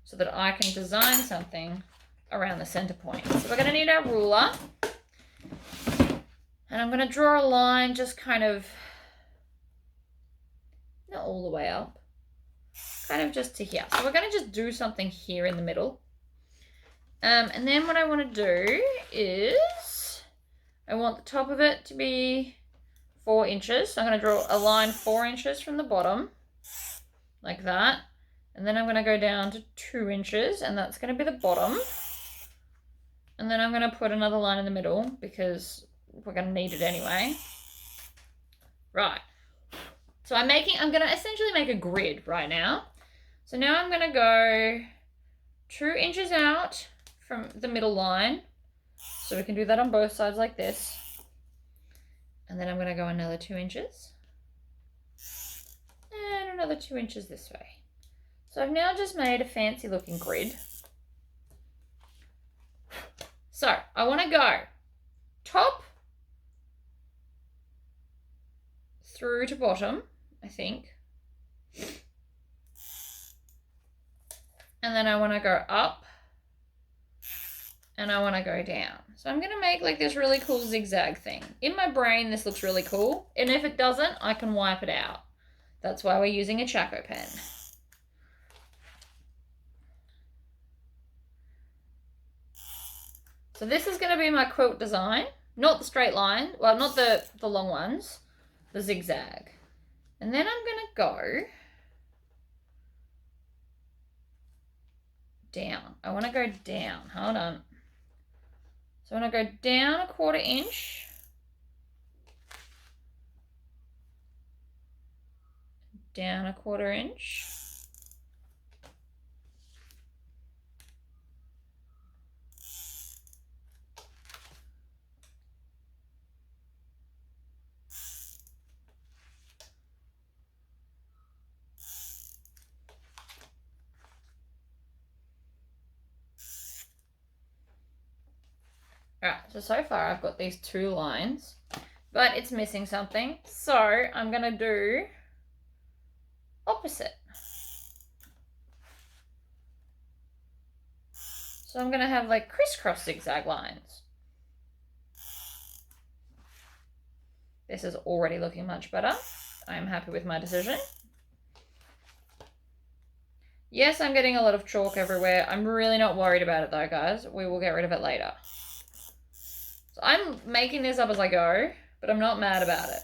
so that I can design something around the center point. So we're going to need our ruler. And I'm going to draw a line just kind of, not all the way up. Kind of just to here. So we're going to just do something here in the middle. And then what I want to do is, I want the top of it to be 4 inches. So I'm going to draw a line 4 inches from the bottom, like that. And then I'm going to go down to 2 inches, and that's going to be the bottom. And then I'm going to put another line in the middle, because we're going to need it anyway. Right. So I'm going to essentially make a grid right now. So now I'm going to go 2 inches out from the middle line. So we can do that on both sides like this. And then I'm going to go another 2 inches. And another 2 inches this way. So I've now just made a fancy looking grid. So I want to go top through to bottom, I think. And then I want to go up and I want to go down. So I'm going to make like this really cool zigzag thing. In my brain, this looks really cool. And if it doesn't, I can wipe it out. That's why we're using a Chaco pen. So this is going to be my quilt design. Not the straight line. Well, not the long ones. The zigzag. And then I'm going to go down. I want to go down. Hold on. So I'm going to go down a 1/4 inch. Down a 1/4 inch. Alright, so far I've got these 2 lines, but it's missing something. So I'm going to do opposite. So I'm going to have like crisscross zigzag lines. This is already looking much better. I am happy with my decision. Yes, I'm getting a lot of chalk everywhere. I'm really not worried about it though, guys. We will get rid of it later. So I'm making this up as I go, but I'm not mad about it.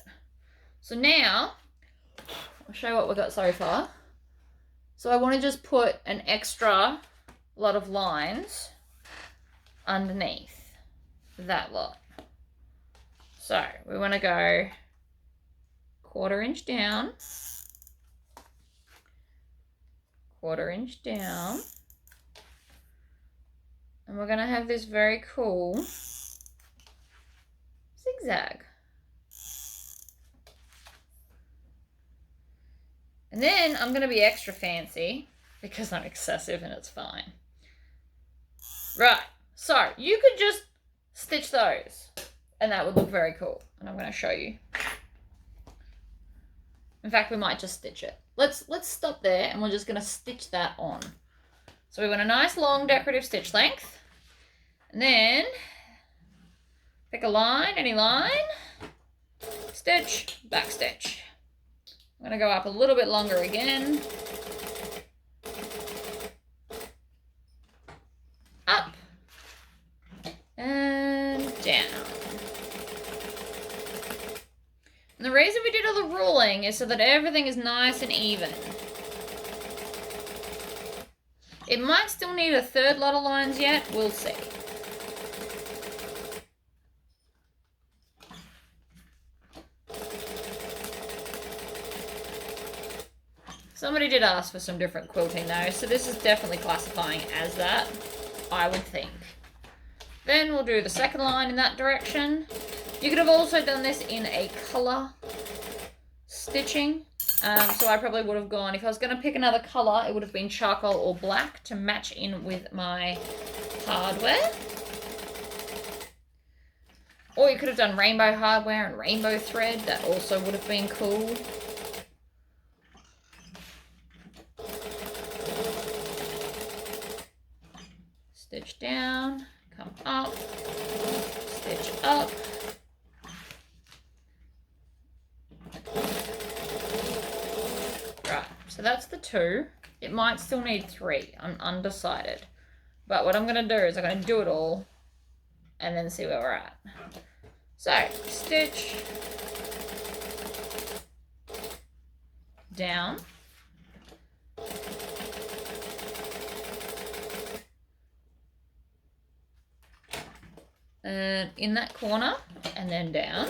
So now, I'll show you what we've got so far. So I want to just put an extra lot of lines underneath that lot. So we want to go 1/4 inch down, 1/4 inch down, and we're going to have this very cool zigzag. And then I'm going to be extra fancy because I'm excessive and it's fine. Right, so you could just stitch those and that would look very cool. And I'm going to show you. In fact, we might just stitch it. Let's stop there and we're just going to stitch that on. So we want a nice long decorative stitch length. And then pick a line, any line, stitch, back stitch. I'm going to go up a little bit longer again. Up. And down. And the reason we did all the ruling is so that everything is nice and even. It might still need a 3rd lot of lines yet. We'll see. Somebody did ask for some different quilting though, so this is definitely classifying as that, I would think. Then we'll do the 2nd line in that direction. You could have also done this in a colour stitching. So I probably would have gone, if I was going to pick another colour, it would have been charcoal or black to match in with my hardware. Or you could have done rainbow hardware and rainbow thread. That also would have been cool. Stitch down, come up, stitch up. Right, so that's the 2. It might still need 3. I'm undecided. But what I'm going to do is I'm going to do it all and then see where we're at. So, stitch down. And in that corner, and then down.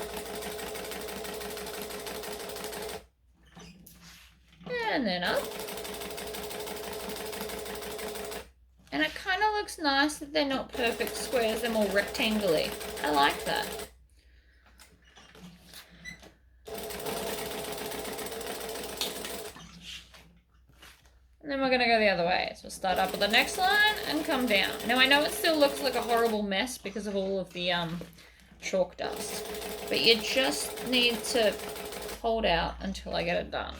And then up. And it kind of looks nice that they're not perfect squares, they're more rectangular. I like that. And then we're going to go the other way. So we'll start up with the next line and come down. Now I know it still looks like a horrible mess because of all of the chalk dust. But you just need to hold out until I get it done.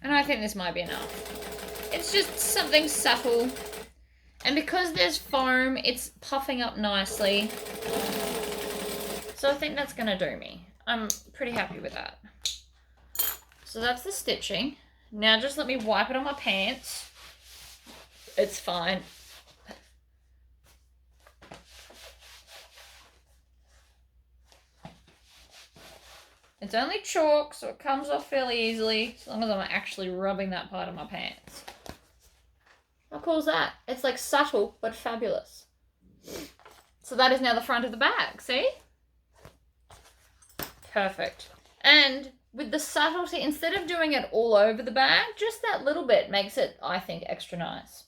And I think this might be enough. It's just something subtle. And because there's foam, it's puffing up nicely. So I think that's going to do me. I'm pretty happy with that. So that's the stitching. Now just let me wipe it on my pants. It's fine. It's only chalk, so it comes off fairly easily, as long as I'm actually rubbing that part of my pants. How cool is that? It's like subtle, but fabulous. So that is now the front of the bag, see? Perfect. And with the subtlety, instead of doing it all over the bag, just that little bit makes it, I think, extra nice.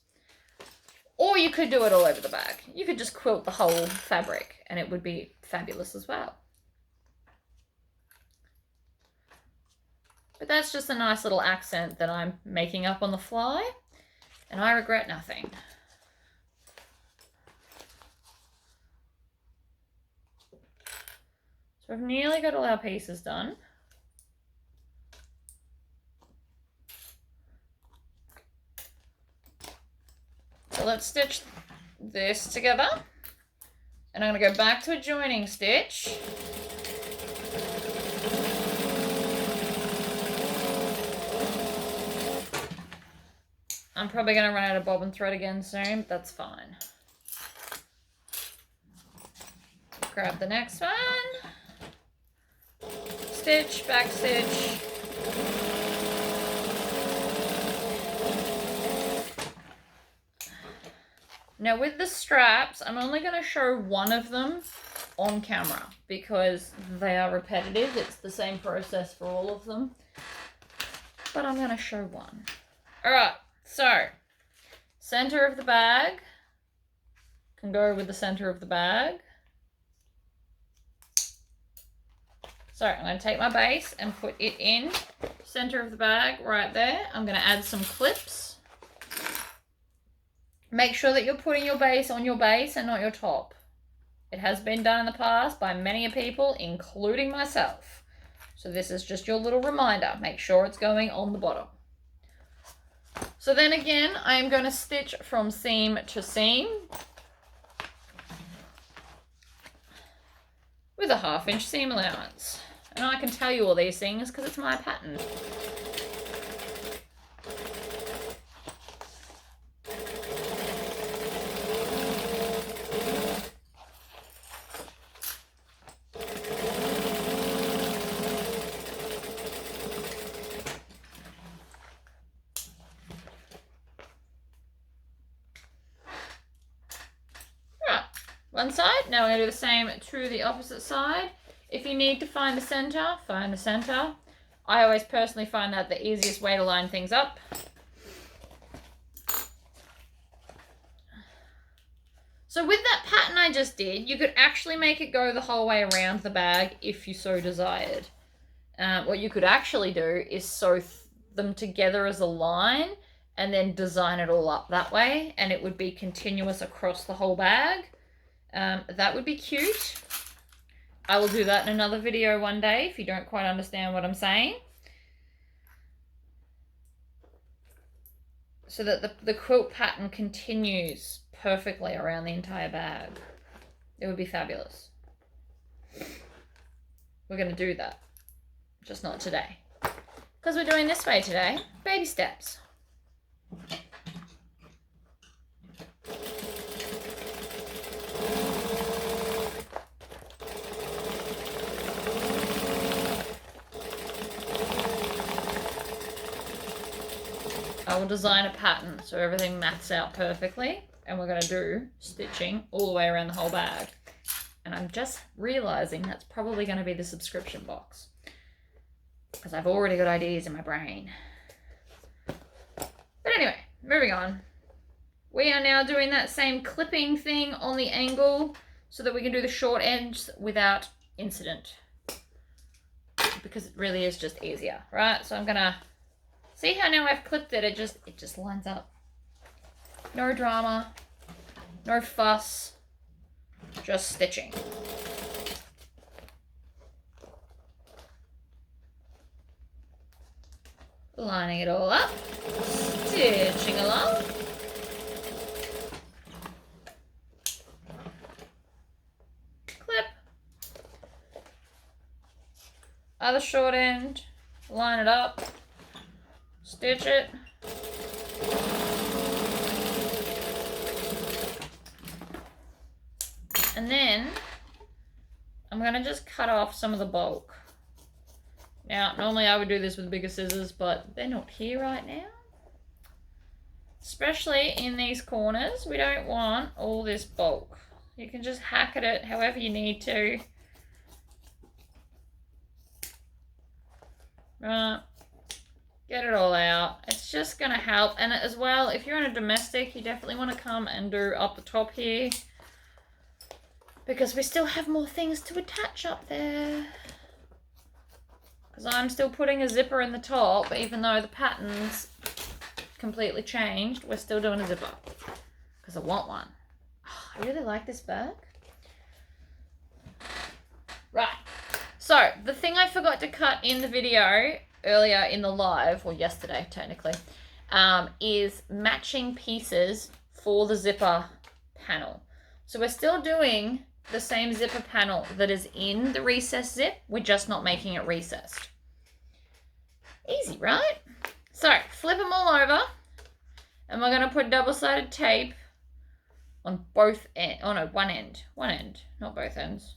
Or you could do it all over the bag. You could just quilt the whole fabric and it would be fabulous as well. But that's just a nice little accent that I'm making up on the fly, and I regret nothing. So I've nearly got all our pieces done. So let's stitch this together. And I'm going to go back to a joining stitch. I'm probably going to run out of bobbin thread again soon, but that's fine. Grab the next one. Stitch, back stitch. Now with the straps, I'm only going to show one of them on camera because they are repetitive. It's the same process for all of them. But I'm going to show one. Alright, so center of the bag can go with the center of the bag. So I'm going to take my base and put it in center of the bag right there. I'm going to add some clips. Make sure that you're putting your base on your base and not your top. It has been done in the past by many people, including myself. So this is just your little reminder. Make sure it's going on the bottom. So then again, I am going to stitch from seam to seam with a 1/2 inch seam allowance. And I can tell you all these things because it's my pattern. One side. Now we're going to do the same to the opposite side. If you need to find the center, find the center. I always personally find that the easiest way to line things up. So with that pattern I just did, you could actually make it go the whole way around the bag if you so desired. What you could actually do is sew them together as a line and then design it all up that way, and it would be continuous across the whole bag. That would be cute. I will do that in another video one day if you don't quite understand what I'm saying. So that the quilt pattern continues perfectly around the entire bag. It would be fabulous. We're going to do that. Just not today. Because we're doing this way today. Baby steps. I will design a pattern so everything maths out perfectly, and we're going to do stitching all the way around the whole bag. And I'm just realizing that's probably going to be the subscription box because I've already got ideas in my brain. But anyway, moving on. We are now doing that same clipping thing on the angle so that we can do the short ends without incident, because it really is just easier, right? So I'm going to see how now I've clipped it, it just lines up. No drama, no fuss, just stitching. Lining it all up, stitching along. Clip. Other short end, line it up. Stitch it. And then I'm going to just cut off some of the bulk. Now, normally I would do this with bigger scissors, but they're not here right now. Especially in these corners, we don't want all this bulk. You can just hack at it however you need to. Right. Get it all out. It's just going to help. And as well, if you're in a domestic, you definitely want to come and do up the top here, because we still have more things to attach up there. Because I'm still putting a zipper in the top, even though the pattern's completely changed, we're still doing a zipper. Because I want one. Oh, I really like this bag. Right. So, the thing I forgot to cut in the video earlier in the live, or yesterday technically, is matching pieces for the zipper panel. So we're still doing the same zipper panel that is in the recessed zip, we're just not making it recessed. Easy, right? So flip them all over, and we're going to put double-sided tape on both ends. Oh no, one end, not both ends.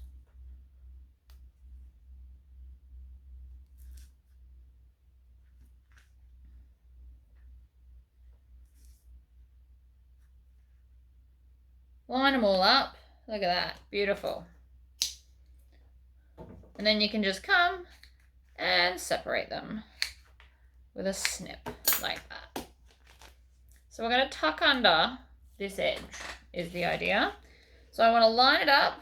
Line them all up. Look at that. Beautiful. And then you can just come and separate them with a snip like that. So we're going to tuck under this edge is the idea. So I want to line it up,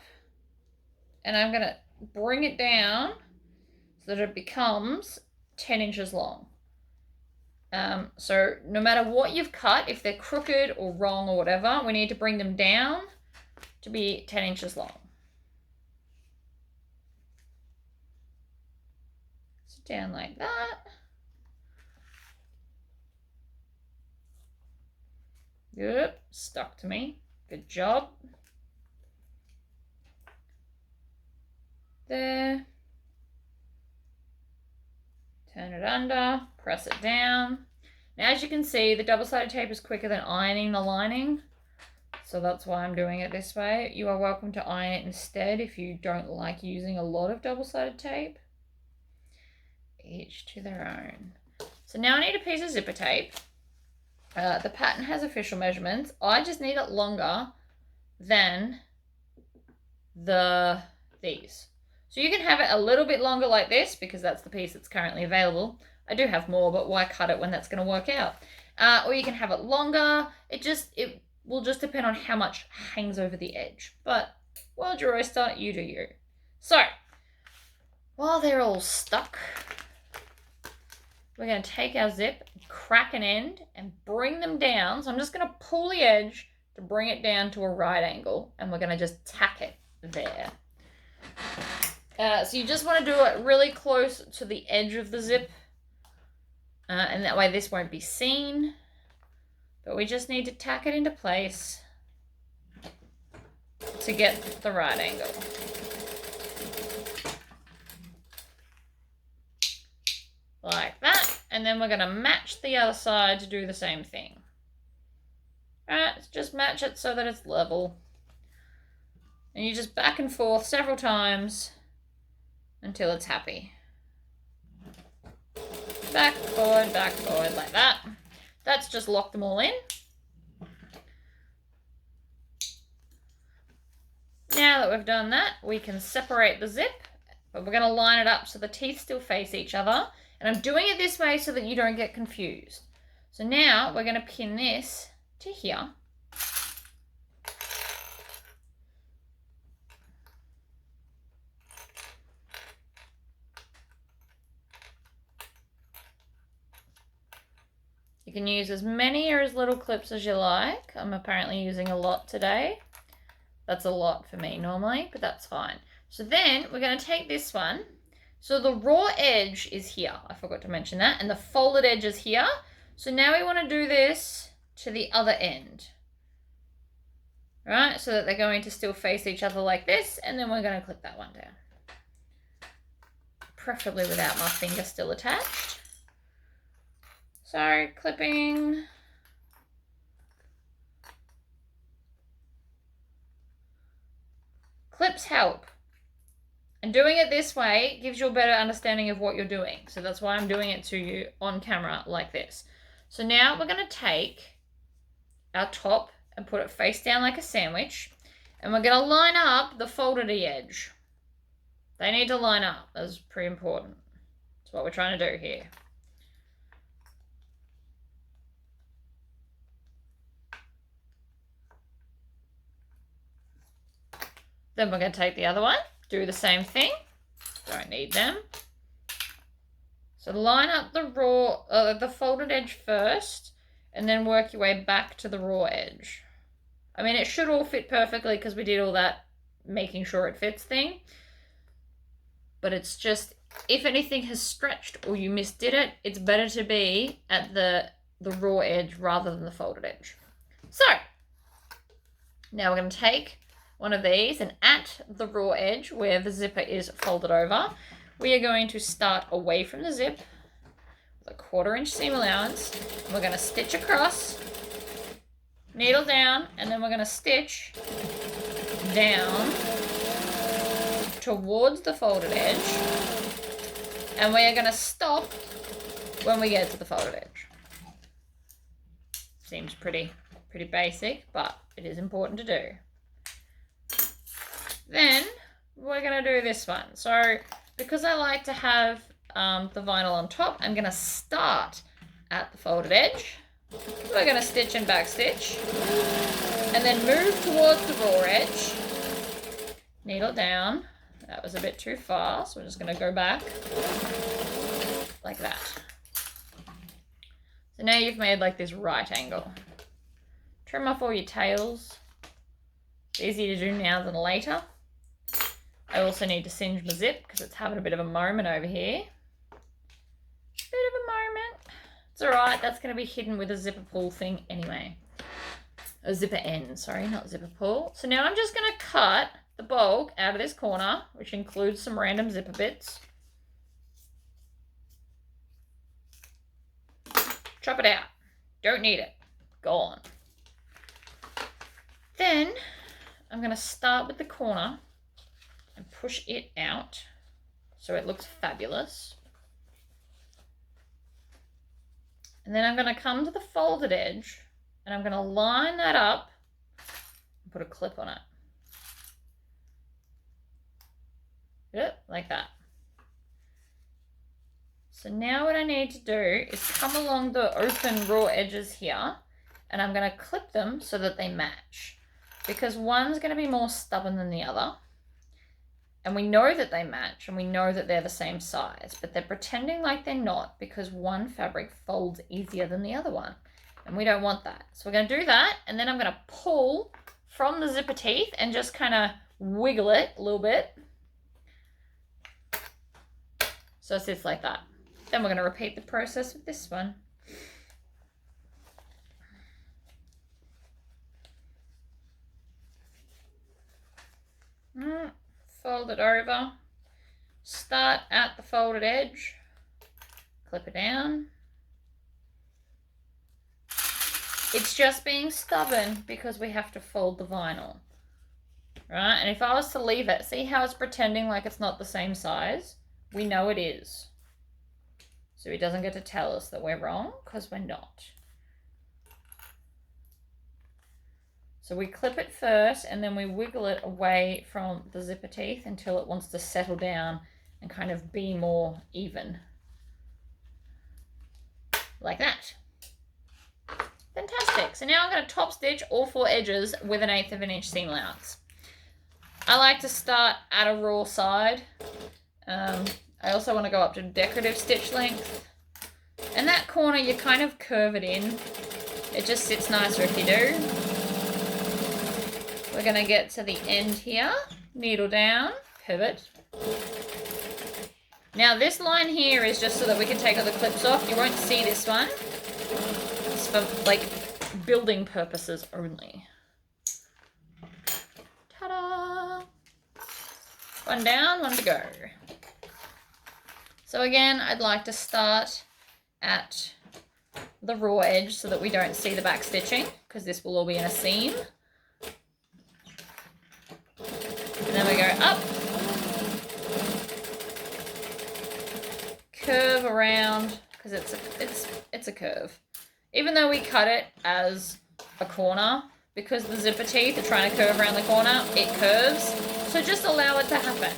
and I'm going to bring it down so that it becomes 10 inches long. So no matter what you've cut, if they're crooked or wrong or whatever, we need to bring them down to be 10 inches long. So down like that. Good, stuck to me. Good job. There. Turn it under, press it down. Now, as you can see, the double-sided tape is quicker than ironing the lining. So that's why I'm doing it this way. You are welcome to iron it instead if you don't like using a lot of double-sided tape. Each to their own. So now I need a piece of zipper tape. The pattern has official measurements. I just need it longer than these. So you can have it a little bit longer like this, because that's the piece that's currently available. I do have more, but why cut it when that's going to work out? Or you can have it longer. It will just depend on how much hangs over the edge. But world your oyster, you do you. So while they're all stuck, we're going to take our zip, crack an end, and bring them down. So I'm just going to pull the edge to bring it down to a right angle, and we're going to just tack it there. So you just want to do it really close to the edge of the zip, and that way this won't be seen. But we just need to tack it into place to get the right angle. Like that. And then we're going to match the other side to do the same thing. Alright, just match it so that it's level. And you just back and forth several times until it's happy. Back, forward, like that. That's just locked them all in. Now that we've done that, we can separate the zip, but we're going to line it up so the teeth still face each other. And I'm doing it this way so that you don't get confused. So now we're going to pin this to here. You can use as many or as little clips as you like. I'm apparently using a lot today. That's a lot for me normally, but that's fine. So then we're going to take this one. So the raw edge is here. I forgot to mention that. And the folded edge is here. So now we want to do this to the other end. Right? So that they're going to still face each other like this. And then we're going to clip that one down. Preferably without my finger still attached. So clipping. Clips help. And doing it this way gives you a better understanding of what you're doing. So that's why I'm doing it to you on camera like this. So now we're going to take our top and put it face down like a sandwich. And we're going to line up the folded edge. They need to line up. That's pretty important. That's what we're trying to do here. Then we're going to take the other one, do the same thing. Don't need them. So line up the folded edge first, and then work your way back to the raw edge. I mean, it should all fit perfectly because we did all that making sure it fits thing. But it's just, if anything has stretched or you misdid it, it's better to be at the raw edge rather than the folded edge. So, now we're going to take one of these, and at the raw edge where the zipper is folded over, we are going to start away from the zip with a 1/4 inch seam allowance. We're going to stitch across, needle down, and then we're going to stitch down towards the folded edge, and we are going to stop when we get to the folded edge. Seems pretty basic, but it is important to do. Then we're going to do this one. So because I like to have the vinyl on top, I'm going to start at the folded edge. We're going to stitch and back stitch, and then move towards the raw edge. Needle down. That was a bit too far, so we're just going to go back like that. So now you've made like this right angle. Trim off all your tails. It's easier to do now than later. I also need to singe my zip because it's having a bit of a moment over here. Bit of a moment. It's alright, that's going to be hidden with a zipper pull thing anyway. A zipper end, sorry, not zipper pull. So now I'm just going to cut the bulk out of this corner, which includes some random zipper bits. Chop it out. Don't need it. Gone. Then I'm going to start with the corner and push it out so it looks fabulous. And then I'm going to come to the folded edge and I'm going to line that up and put a clip on it. Yep, like that. So now what I need to do is come along the open raw edges here, and I'm going to clip them so that they match, because one's going to be more stubborn than the other. And we know that they match and we know that they're the same size, but they're pretending like they're not because one fabric folds easier than the other one. And we don't want that. So we're going to do that, and then I'm going to pull from the zipper teeth and just kind of wiggle it a little bit. So it sits like that. Then we're going to repeat the process with this one. Fold it over. Start at the folded edge. Clip it down. It's just being stubborn because we have to fold the vinyl. Right? And if I was to leave it, see how it's pretending like it's not the same size? We know it is. So he doesn't get to tell us that we're wrong, because we're not. So we clip it first and then we wiggle it away from the zipper teeth until it wants to settle down and kind of be more even. Like that. Fantastic. So now I'm going to top stitch all 4 edges with an 1/8 of an inch seam allowance. I like to start at a raw side. I also want to go up to decorative stitch length. And that corner, you kind of curve it in. It just sits nicer if you do. We're going to get to the end here. Needle down, pivot. Now this line here is just so that we can take all the clips off. You won't see this one. It's for like building purposes only. Ta-da! One down, one to go. So again, I'd like to start at the raw edge so that we don't see the back stitching, because this will all be in a seam. And then we go up, because it's a curve. Even though we cut it as a corner, because the zipper teeth are trying to curve around the corner, it curves. So just allow it to happen.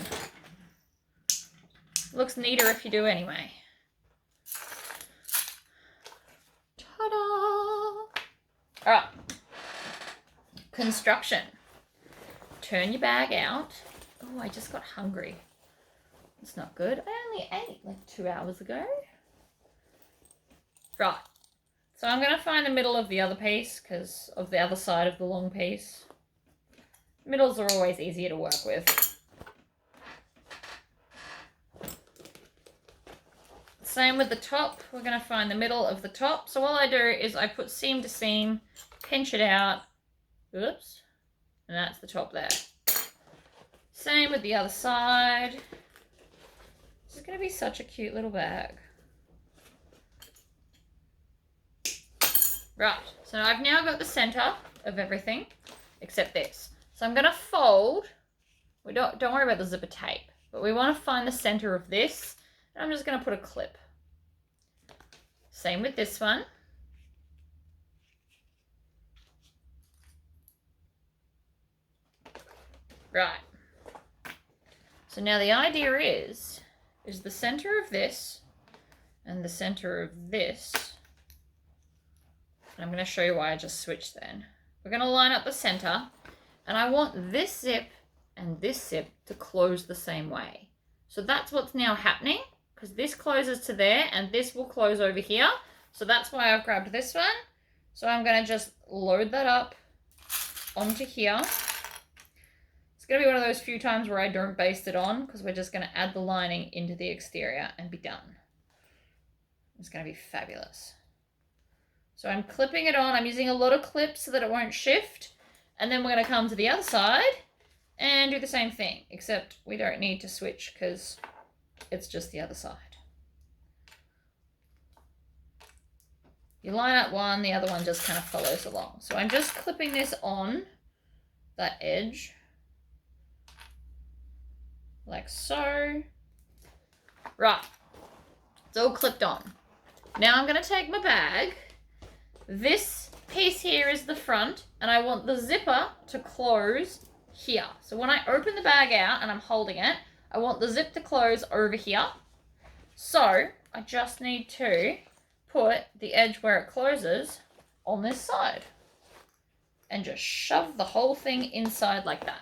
Looks neater if you do anyway. Ta-da! All right. Construction. Turn your bag out. Oh, I just got hungry. It's not good. I only ate like 2 hours ago. Right. So I'm going to find the middle of the other piece because of the other side of the long piece. Middles are always easier to work with. Same with the top. We're going to find the middle of the top. So all I do is I put seam to seam, pinch it out. Oops. And that's the top there. Same with the other side. This is going to be such a cute little bag. Right, so I've now got the center of everything, except this. So I'm going to fold. We don't worry about the zipper tape, but we want to find the center of this. And I'm just going to put a clip. Same with this one. Right. So now the idea is the center of this and the center of this. And I'm going to show you why I just switched then. We're going to line up the center, and I want this zip and this zip to close the same way. So that's what's now happening, because this closes to there and this will close over here. So that's why I've grabbed this one. So I'm going to just load that up onto here. It's going to be one of those few times where I don't baste it on, because we're just going to add the lining into the exterior and be done. It's going to be fabulous. So I'm clipping it on. I'm using a lot of clips so that it won't shift. And then we're going to come to the other side and do the same thing, except we don't need to switch because it's just the other side. You line up one, the other one just kind of follows along. So I'm just clipping this on that edge, like so. Right, it's all clipped on. Now I'm going to take my bag. This piece here is the front, and I want the zipper to close here. So when I open the bag out and I'm holding it, I want the zip to close over here. So I just need to put the edge where it closes on this side and just shove the whole thing inside like that.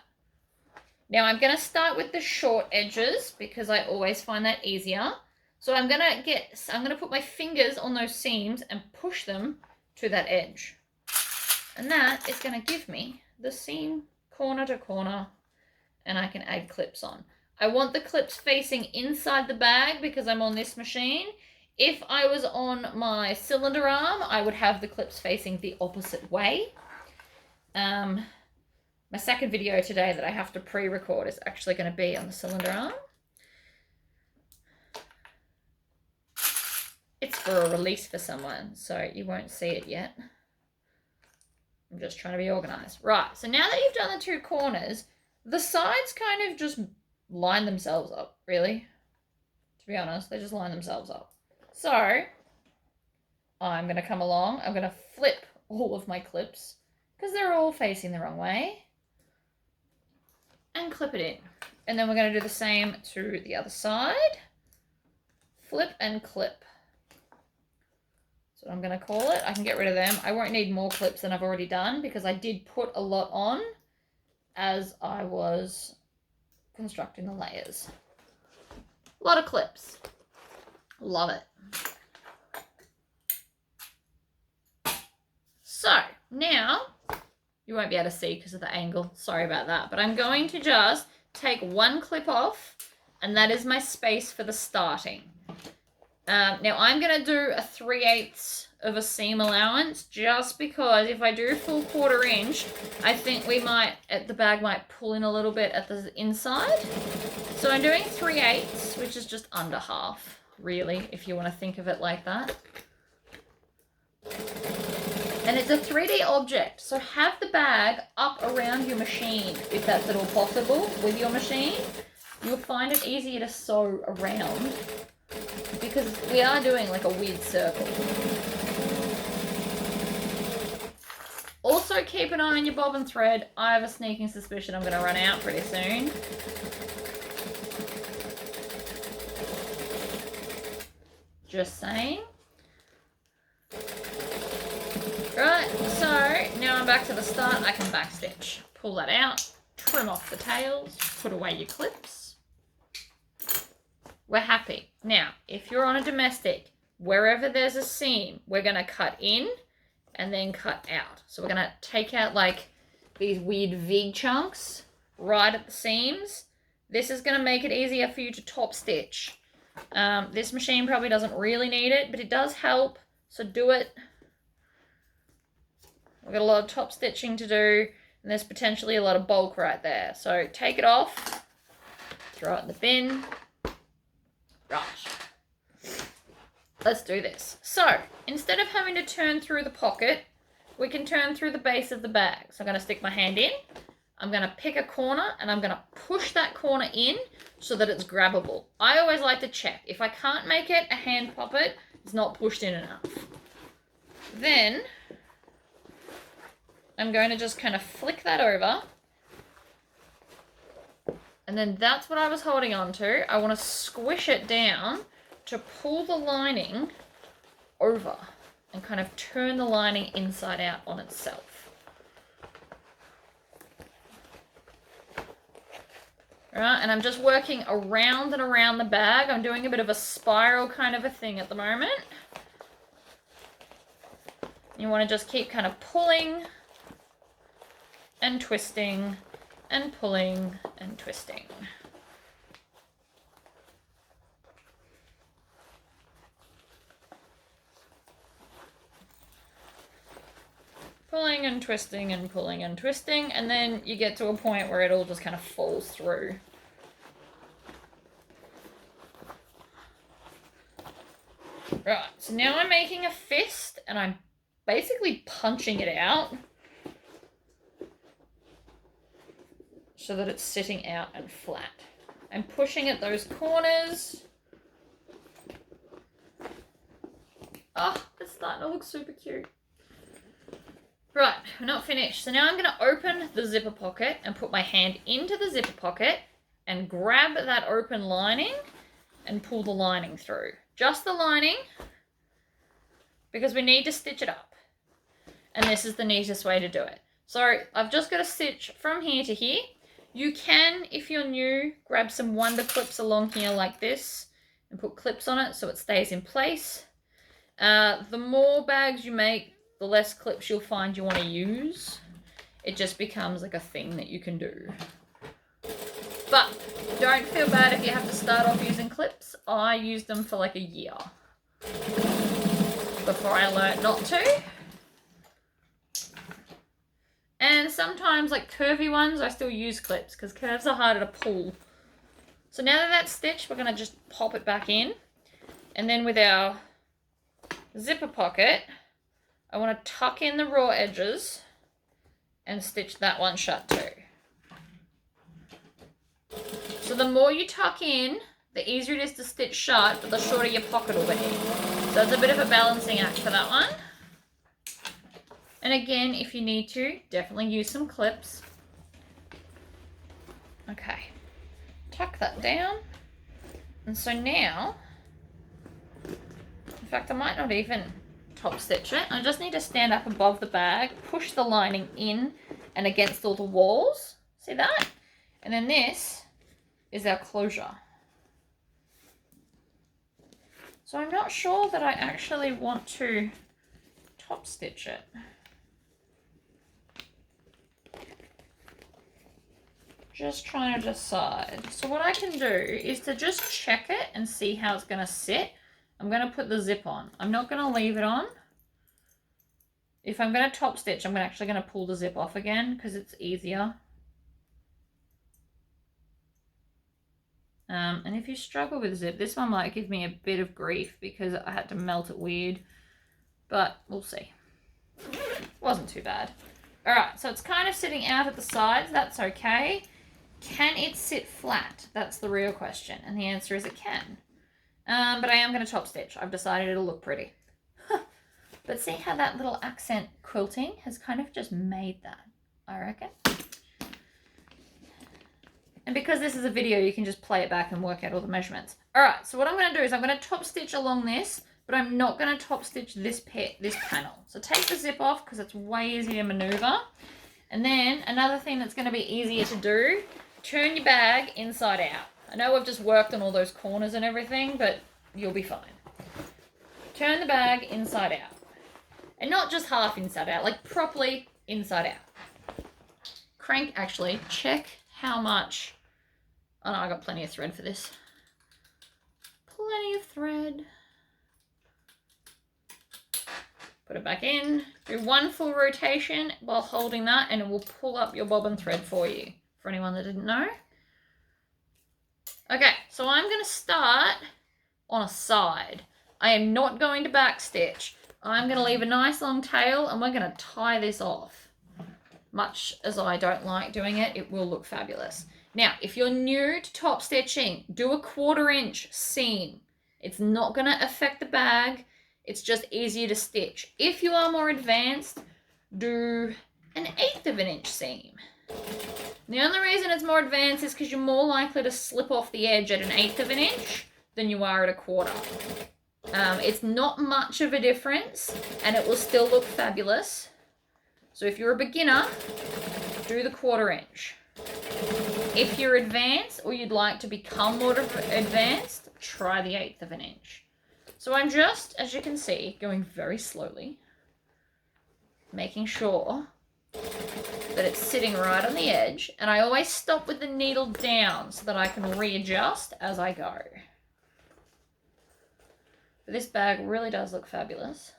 Now I'm going to start with the short edges because I always find that easier. So I'm going to put my fingers on those seams and push them to that edge. And that is going to give me the seam corner to corner, and I can add clips on. I want the clips facing inside the bag because I'm on this machine. If I was on my cylinder arm, I would have the clips facing the opposite way. My second video today that I have to pre-record is actually going to be on the cylinder arm. It's for a release for someone, so you won't see it yet. I'm just trying to be organized. Right, so now that you've done the two corners, the sides kind of just line themselves up, really. To be honest, they just line themselves up. So, I'm going to come along. I'm going to flip all of my clips because they're all facing the wrong way. And clip it in. And then we're going to do the same to the other side. Flip and clip. That's what I'm going to call it. I can get rid of them. I won't need more clips than I've already done because I did put a lot on as I was constructing the layers. A lot of clips. Love it. So now you won't be able to see because of the angle. Sorry about that. But I'm going to just take one clip off, and that is my space for the starting. Now I'm going to do a 3/8 of a seam allowance just because if I do full 1/4 inch, I think the bag might pull in a little bit at the inside. So I'm doing 3/8, which is just under half, really, if you want to think of it like that. And it's a 3D object, so have the bag up around your machine if that's at all possible with your machine. You'll find it easier to sew around because because we are doing like a weird circle. Also keep an eye on your bobbin thread. I have a sneaking suspicion I'm going to run out pretty soon. Just saying. Right, so now I'm back to the start. I can backstitch. Pull that out, trim off the tails, put away your clips. We're happy. Now, if you're on a domestic, wherever there's a seam, we're going to cut in and then cut out. So we're going to take out like these weird V chunks right at the seams. This is going to make it easier for you to top stitch. This machine probably doesn't really need it, but it does help, so do it. We've got a lot of top stitching to do, and there's potentially a lot of bulk right there. So take it off, throw it in the bin. Right. Let's do this. So, instead of having to turn through the pocket, we can turn through the base of the bag. So I'm going to stick my hand in, I'm going to pick a corner, and I'm going to push that corner in so that it's grabbable. I always like to check. If I can't make it a hand poppet, it's not pushed in enough. Then I'm going to just kind of flick that over. And then that's what I was holding on to. I want to squish it down to pull the lining over and kind of turn the lining inside out on itself. Right, and I'm just working around and around the bag. I'm doing a bit of a spiral kind of a thing at the moment. You want to just keep kind of pulling and twisting and pulling and twisting. Pulling and twisting and pulling and twisting, and then you get to a point where it all just kind of falls through. Right, so now I'm making a fist and I'm basically punching it out so that it's sitting out and flat. I'm pushing at those corners. Oh, it's starting to look super cute. Right, we're not finished. So now I'm going to open the zipper pocket and put my hand into the zipper pocket and grab that open lining and pull the lining through. Just the lining, because we need to stitch it up. And this is the neatest way to do it. So I've just got to stitch from here to here. You can, if you're new, grab some wonder clips along here like this and put clips on it so it stays in place. The more bags you make, the less clips you'll find you want to use. It just becomes like a thing that you can do. But don't feel bad if you have to start off using clips. I used them for like a year before I learned not to. And sometimes like curvy ones, I still use clips because curves are harder to pull. So now that that's stitched, we're going to just pop it back in. And then with our zipper pocket, I want to tuck in the raw edges and stitch that one shut too. So the more you tuck in, the easier it is to stitch shut, but the shorter your pocket will be. So it's a bit of a balancing act for that one. And again, if you need to, definitely use some clips. Okay, tuck that down. And so now, in fact, I might not even top stitch it. I just need to stand up above the bag, push the lining in and against all the walls. See that? And then this is our closure. So I'm not sure that I actually want to top stitch it. Just trying to decide. So what I can do is to just check it and see how it's going to sit. I'm going to put the zip on. I'm not going to leave it on. If I'm going to top stitch, I'm actually going to pull the zip off again because it's easier. And if you struggle with zip, this one might give me a bit of grief because I had to melt it weird. But we'll see. Wasn't too bad. Alright, so it's kind of sitting out at the sides. That's okay. Can it sit flat? That's the real question. And the answer is it can. But I am going to top stitch. I've decided it'll look pretty. But see how that little accent quilting has kind of just made that, I reckon. And because this is a video, you can just play it back and work out all the measurements. All right, so what I'm going to do is I'm going to top stitch along this, but I'm not going to top stitch this panel. So take the zip off because it's way easier to maneuver. And then another thing that's going to be easier to do, turn your bag inside out. I know we've just worked on all those corners and everything, but you'll be fine. Turn the bag inside out. And not just half inside out, like properly inside out. Crank, actually, check how much. Oh no, I got plenty of thread for this. Plenty of thread. Put it back in. Do one full rotation while holding that and it will pull up your bobbin thread for you. For anyone that didn't know. Okay, so I'm going to start on a side. I am not going to back stitch. I'm going to leave a nice long tail and we're going to tie this off. Much as I don't like doing it, it will look fabulous. Now, if you're new to top stitching, do a 1/4 inch seam. It's not going to affect the bag. It's just easier to stitch. If you are more advanced, do an 1/8 of an inch seam. The only reason it's more advanced is because you're more likely to slip off the edge at an 1/8 of an inch than you are at a 1/4. It's not much of a difference and it will still look fabulous. So if you're a beginner, do the 1/4 inch. If you're advanced or you'd like to become more advanced, try the 1/8 of an inch. So I'm just, as you can see, going very slowly, making sure that it's sitting right on the edge. And I always stop with the needle down so that I can readjust as I go. But this bag really does look fabulous.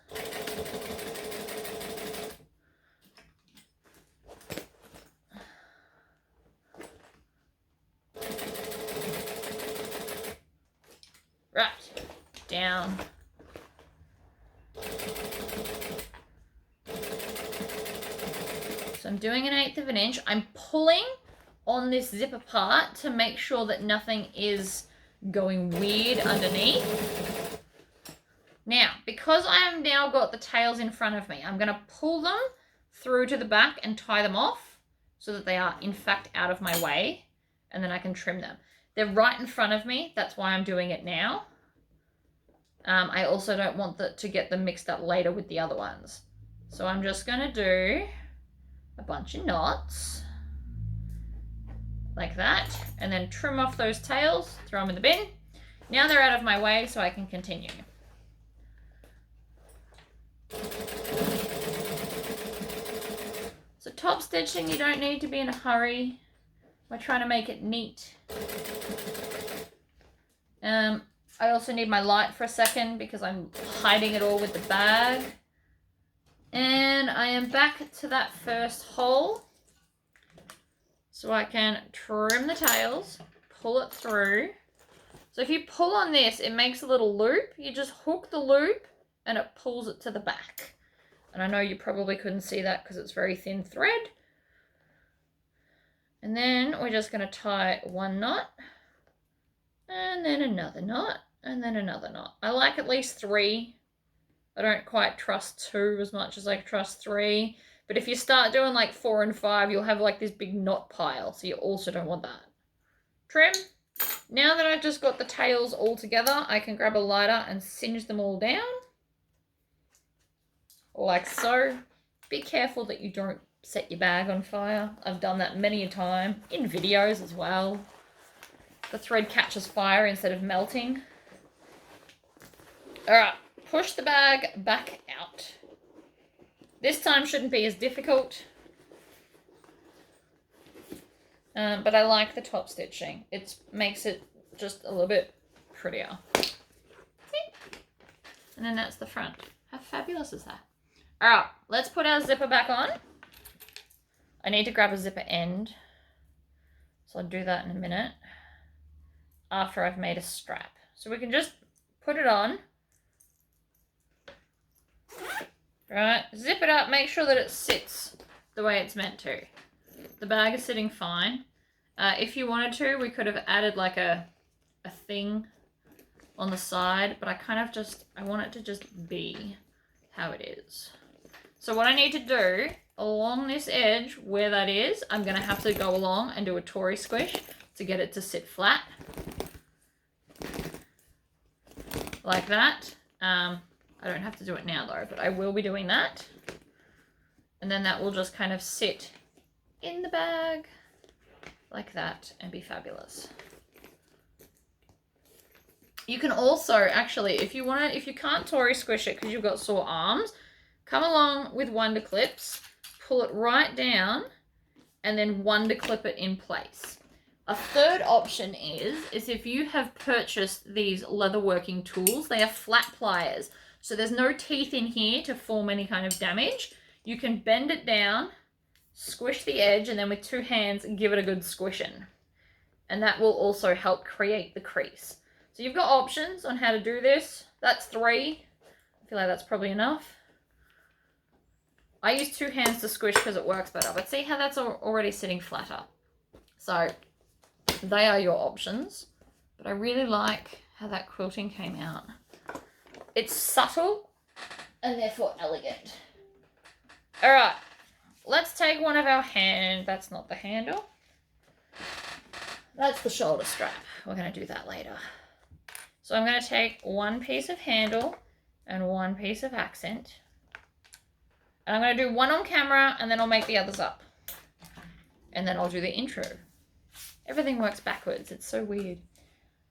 Right, down. So I'm doing an 1/8 of an inch. I'm pulling on this zipper part to make sure that nothing is going weird underneath. Now, because I have now got the tails in front of me, I'm going to pull them through to the back and tie them off so that they are in fact out of my way, and then I can trim them. They're right in front of me. That's why I'm doing it now. I also don't want to get them mixed up later with the other ones. So I'm just going to do a bunch of knots like that, and then trim off those tails, throw them in the bin. Now they're out of my way, so I can continue. So top stitching, you don't need to be in a hurry. We're trying to make it neat. I also need my light for a second because I'm hiding it all with the bag. And I am back to that first hole. So I can trim the tails, pull it through. So if you pull on this, it makes a little loop. You just hook the loop and it pulls it to the back. And I know you probably couldn't see that because it's very thin thread. And then we're just going to tie one knot, and then another knot, and then another knot. I like at least 3. I don't quite trust 2 as much as I trust 3. But if you start doing like 4 and 5, you'll have like this big knot pile. So you also don't want that. Trim. Now that I've just got the tails all together, I can grab a lighter and singe them all down. Like so. Be careful that you don't set your bag on fire. I've done that many a time, in videos as well. The thread catches fire instead of melting. Alright, push the bag back out. This time shouldn't be as difficult. But I like the top stitching. It makes it just a little bit prettier. And then that's the front. How fabulous is that? Alright, let's put our zipper back on. I need to grab a zipper end. So I'll do that in a minute. After I've made a strap. So we can just put it on. Right, zip it up, make sure that it sits the way it's meant to. The bag is sitting fine. If you wanted to, we could have added like a thing on the side, but I want it to just be how it is. So what I need to do along this edge where that is, I'm going to have to go along and do a Tory squish to get it to sit flat. Like that. I don't have to do it now though, but I will be doing that. And then that will just kind of sit in the bag like that and be fabulous. You can also actually, if you can't Tory squish it because you've got sore arms, come along with Wonder Clips, pull it right down, and then Wonder Clip it in place. A third option is if you have purchased these leatherworking tools, they are flat pliers. So there's no teeth in here to form any kind of damage. You can bend it down, squish the edge, and then with 2 hands, give it a good squishing. And that will also help create the crease. So you've got options on how to do this. That's 3. I feel like that's probably enough. I use 2 hands to squish because it works better, but see how that's already sitting flatter. So they are your options, but I really like how that quilting came out. It's subtle and therefore elegant. All right, let's take one of our that's not the handle. That's the shoulder strap. We're going to do that later. So I'm going to take one piece of handle and one piece of accent. And I'm going to do one on camera and then I'll make the others up. And then I'll do the intro. Everything works backwards. It's so weird.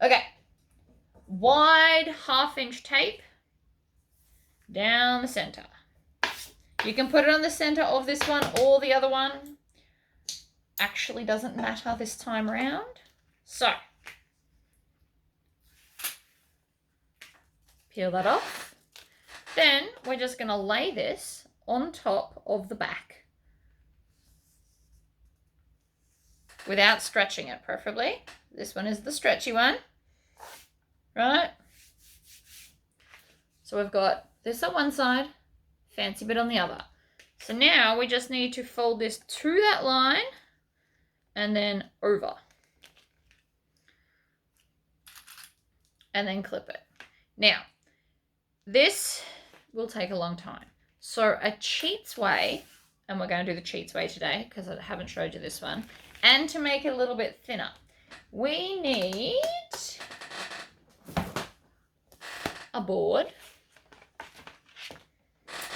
Okay. Wide 1/2-inch tape down the center. You can put it on the center of this one or the other one. Actually doesn't matter this time around. So, peel that off. Then we're just going to lay this on top of the back. Without stretching it, preferably. This one is the stretchy one. Right? So we've got this on one side, fancy bit on the other. So now we just need to fold this to that line and then over. And then clip it. Now, this will take a long time. So a cheats way, and we're going to do the cheats way today because I haven't showed you this one, and to make it a little bit thinner, we need a board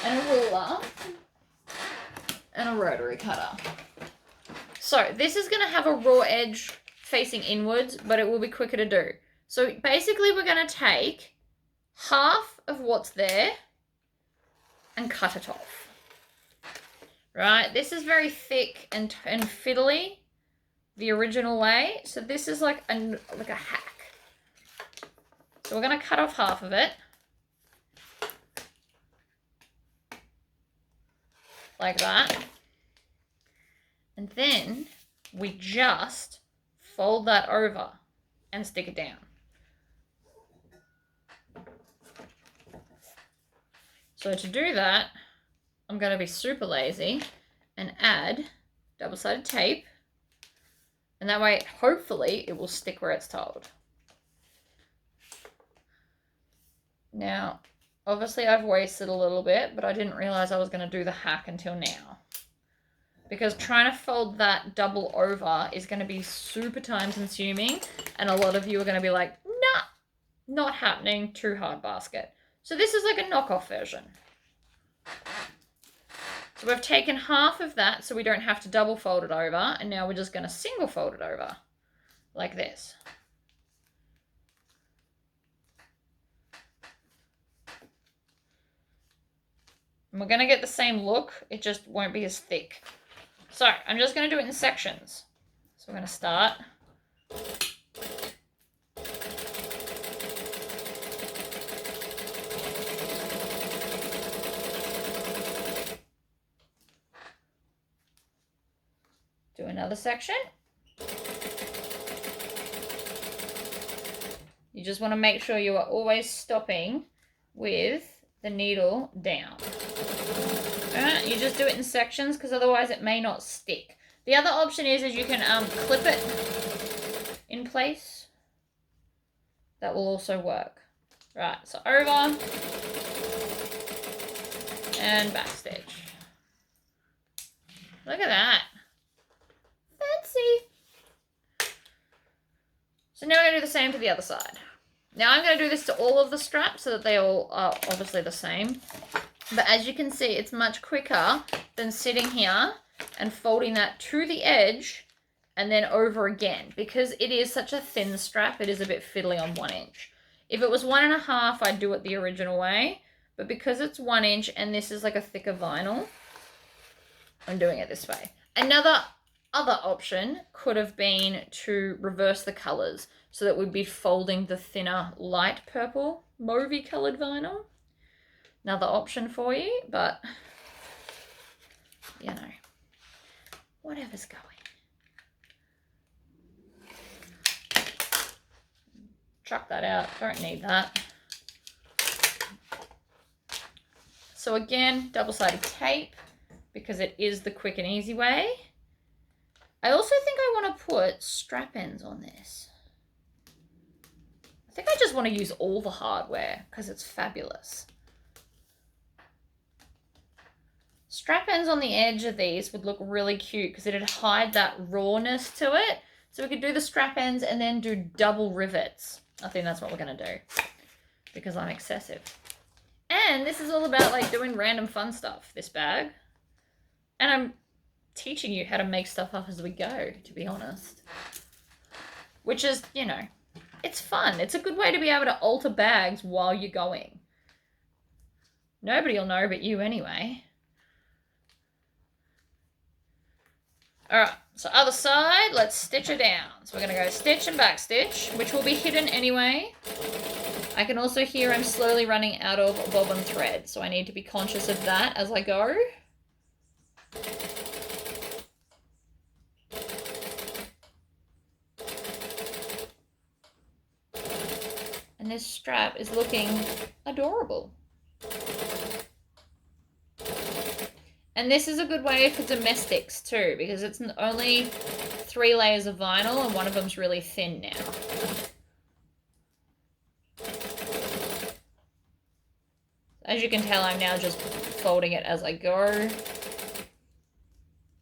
and a ruler and a rotary cutter. So this is going to have a raw edge facing inwards, but it will be quicker to do. So basically we're going to take half of what's there and cut it off. Right? This is very thick and fiddly, the original way. So this is like a hack. So we're going to cut off half of it. Like that. And then we just fold that over and stick it down. So to do that, I'm going to be super lazy and add double-sided tape. And that way, hopefully, it will stick where it's told. Now, obviously, I've wasted a little bit, but I didn't realize I was going to do the hack until now. Because trying to fold that double over is going to be super time-consuming, and a lot of you are going to be like, nah, not happening, too hard basket. So this is like a knockoff version. So we've taken half of that so we don't have to double fold it over, and now we're just going to single fold it over like this. And we're going to get the same look, it just won't be as thick. So I'm just going to do it in sections. So we're going to start. Do another section. You just want to make sure you are always stopping with the needle down. Alright, you just do it in sections because otherwise it may not stick. The other option is you can clip it in place. That will also work. Right, so over and back stitch. Look at that. Fancy. So now we're going to do the same to the other side. Now I'm going to do this to all of the straps so that they all are obviously the same. But as you can see, it's much quicker than sitting here and folding that to the edge and then over again. Because it is such a thin strap, it is a bit fiddly on 1 inch. If it was 1.5, I'd do it the original way. But because it's 1 inch and this is like a thicker vinyl, I'm doing it this way. Another other option could have been to reverse the colors so that we'd be folding the thinner light purple mauvey colored vinyl. Another option for you, but you know, whatever's going. Chuck that out, don't need that. So again, double-sided tape because it is the quick and easy way. I also think I want to put strap ends on this. I think I just want to use all the hardware because it's fabulous. Strap ends on the edge of these would look really cute because it'd hide that rawness to it. So we could do the strap ends and then do double rivets. I think that's what we're going to do because I'm excessive. And this is all about like doing random fun stuff, this bag. And I'm teaching you how to make stuff up as we go, to be honest. Which is, you know, it's fun. It's a good way to be able to alter bags while you're going. Nobody will know but you anyway. Alright, so other side, let's stitch it down. So we're going to go stitch and back stitch, which will be hidden anyway. I can also hear I'm slowly running out of bobbin thread, so I need to be conscious of that as I go. And this strap is looking adorable. And this is a good way for domestics too, because it's only 3 layers of vinyl and one of them's really thin now. As you can tell, I'm now just folding it as I go.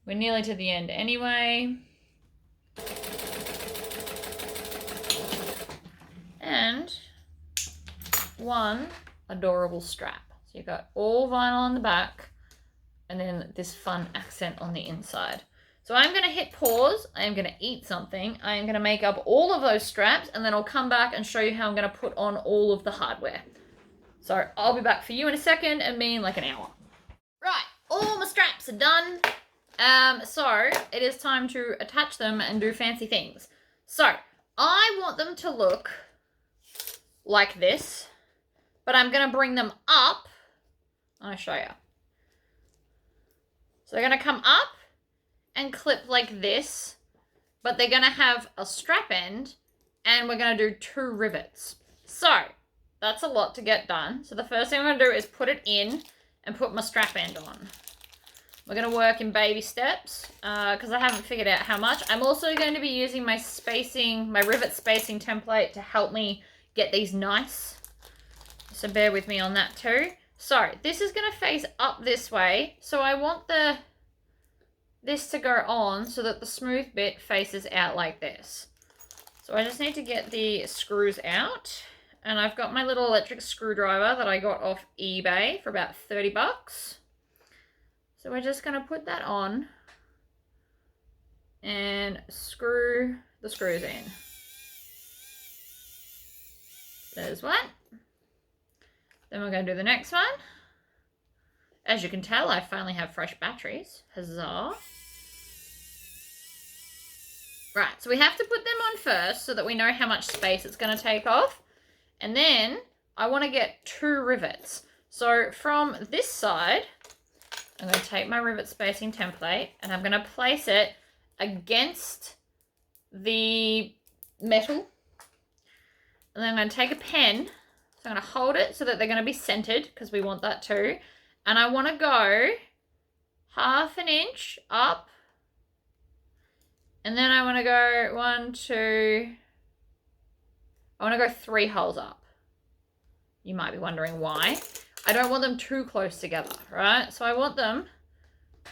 We're nearly to the end anyway. And one adorable strap. So you've got all vinyl on the back and then this fun accent on the inside. So I'm going to hit pause. I'm going to eat something. I'm going to make up all of those straps and then I'll come back and show you how I'm going to put on all of the hardware. So I'll be back for you in a second and me in like an hour. Right, all my straps are done. So it is time to attach them and do fancy things. So I want them to look like this, but I'm going to bring them up. I'll show you. So they're going to come up and clip like this, but they're going to have a strap end and we're going to do 2 rivets. So that's a lot to get done. So the first thing I'm going to do is put it in and put my strap end on. We're going to work in baby steps because I haven't figured out how much. I'm also going to be using my spacing, my rivet spacing template to help me get these nice. So bear with me on that too. So this is going to face up this way. So I want this to go on so that the smooth bit faces out like this. So I just need to get the screws out. And I've got my little electric screwdriver that I got off eBay for about 30 bucks. So we're just going to put that on and screw the screws in. There's one. Then we're going to do the next one. As you can tell, I finally have fresh batteries. Huzzah. Right, so we have to put them on first so that we know how much space it's going to take off. And then I want to get 2 rivets. So from this side, I'm going to take my rivet spacing template and I'm going to place it against the metal. And then I'm going to take a pen. So I'm going to hold it so that they're going to be centered because we want that too. And I want to go 1/2 inch up. And then I want to go 1, 2... I want to go 3 holes up. You might be wondering why. I don't want them too close together, right? So I want them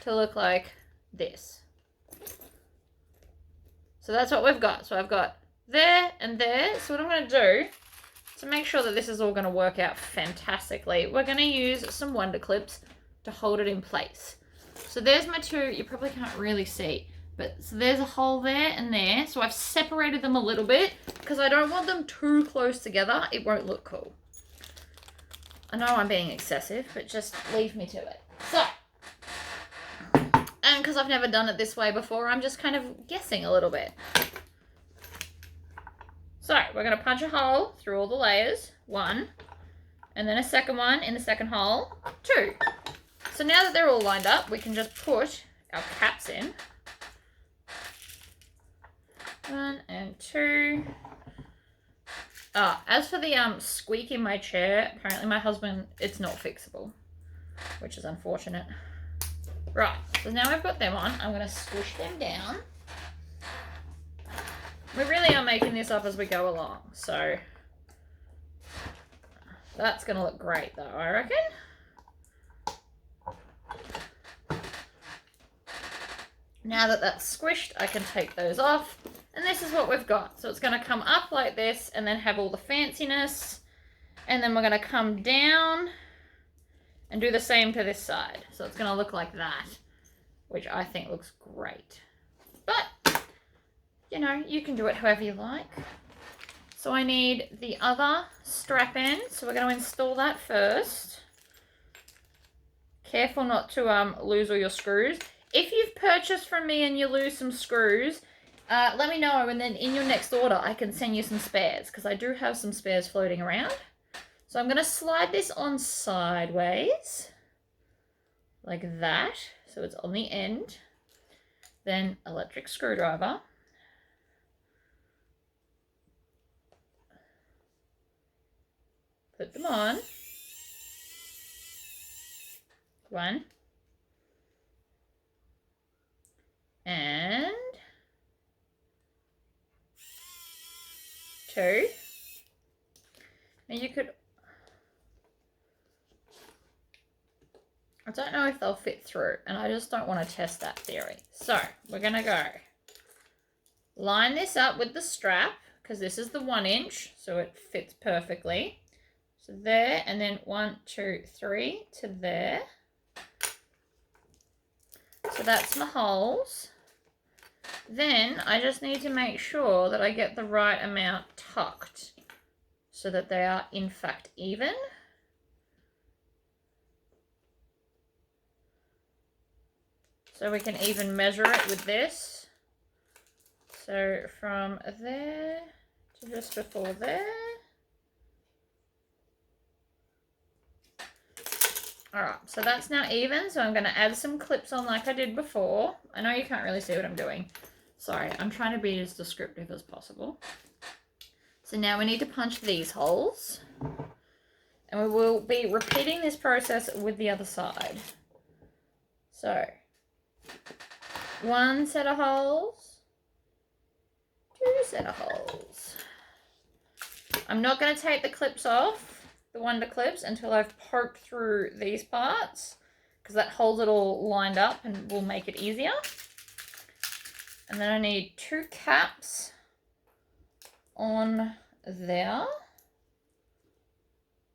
to look like this. So that's what we've got. So I've got there and there. So what I'm going to do to make sure that this is all going to work out fantastically, we're going to use some Wonder Clips to hold it in place. So there's my two. You probably can't really see, but so there's a hole there and there. So I've separated them a little bit because I don't want them too close together. It won't look cool. I know I'm being excessive, but just leave me to it. So, and because I've never done it this way before, I'm just kind of guessing a little bit. So we're going to punch a hole through all the layers, 1, and then a second one in the second hole, 2. So now that they're all lined up, we can just put our caps in. 1 and 2. As for the squeak in my chair, apparently my husband, it's not fixable, which is unfortunate. Right, so now I've got them on, I'm going to squish them down. We really are making this up as we go along, so that's going to look great though, I reckon. Now that that's squished, I can take those off. And this is what we've got. So it's going to come up like this and then have all the fanciness. And then we're going to come down and do the same to this side. So it's going to look like that, which I think looks great. But, you know, you can do it however you like. So I need the other strap end. So we're going to install that first. Careful not to lose all your screws. If you've purchased from me and you lose some screws, let me know, and then in your next order I can send you some spares, because I do have some spares floating around. So I'm going to slide this on sideways, like that, so it's on the end. Then electric screwdriver. Put them on. 1. And 2. Now you could, I don't know if they'll fit through, and I just don't want to test that theory. So we're going to go line this up with the strap, because this is the 1 inch, so it fits perfectly. So there, and then 1, 2, 3 to there. So that's my holes. Then I just need to make sure that I get the right amount tucked so that they are in fact even. So we can even measure it with this. So from there to just before there. Alright, so that's now even, so I'm going to add some clips on like I did before. I know you can't really see what I'm doing. Sorry, I'm trying to be as descriptive as possible. So now we need to punch these holes. And we will be repeating this process with the other side. So, 1 set of holes, 2 set of holes. I'm not going to take the clips off, the Wonder Clips, until I've poked through these parts, because that holds it all lined up and will make it easier. And then I need 2 caps on there,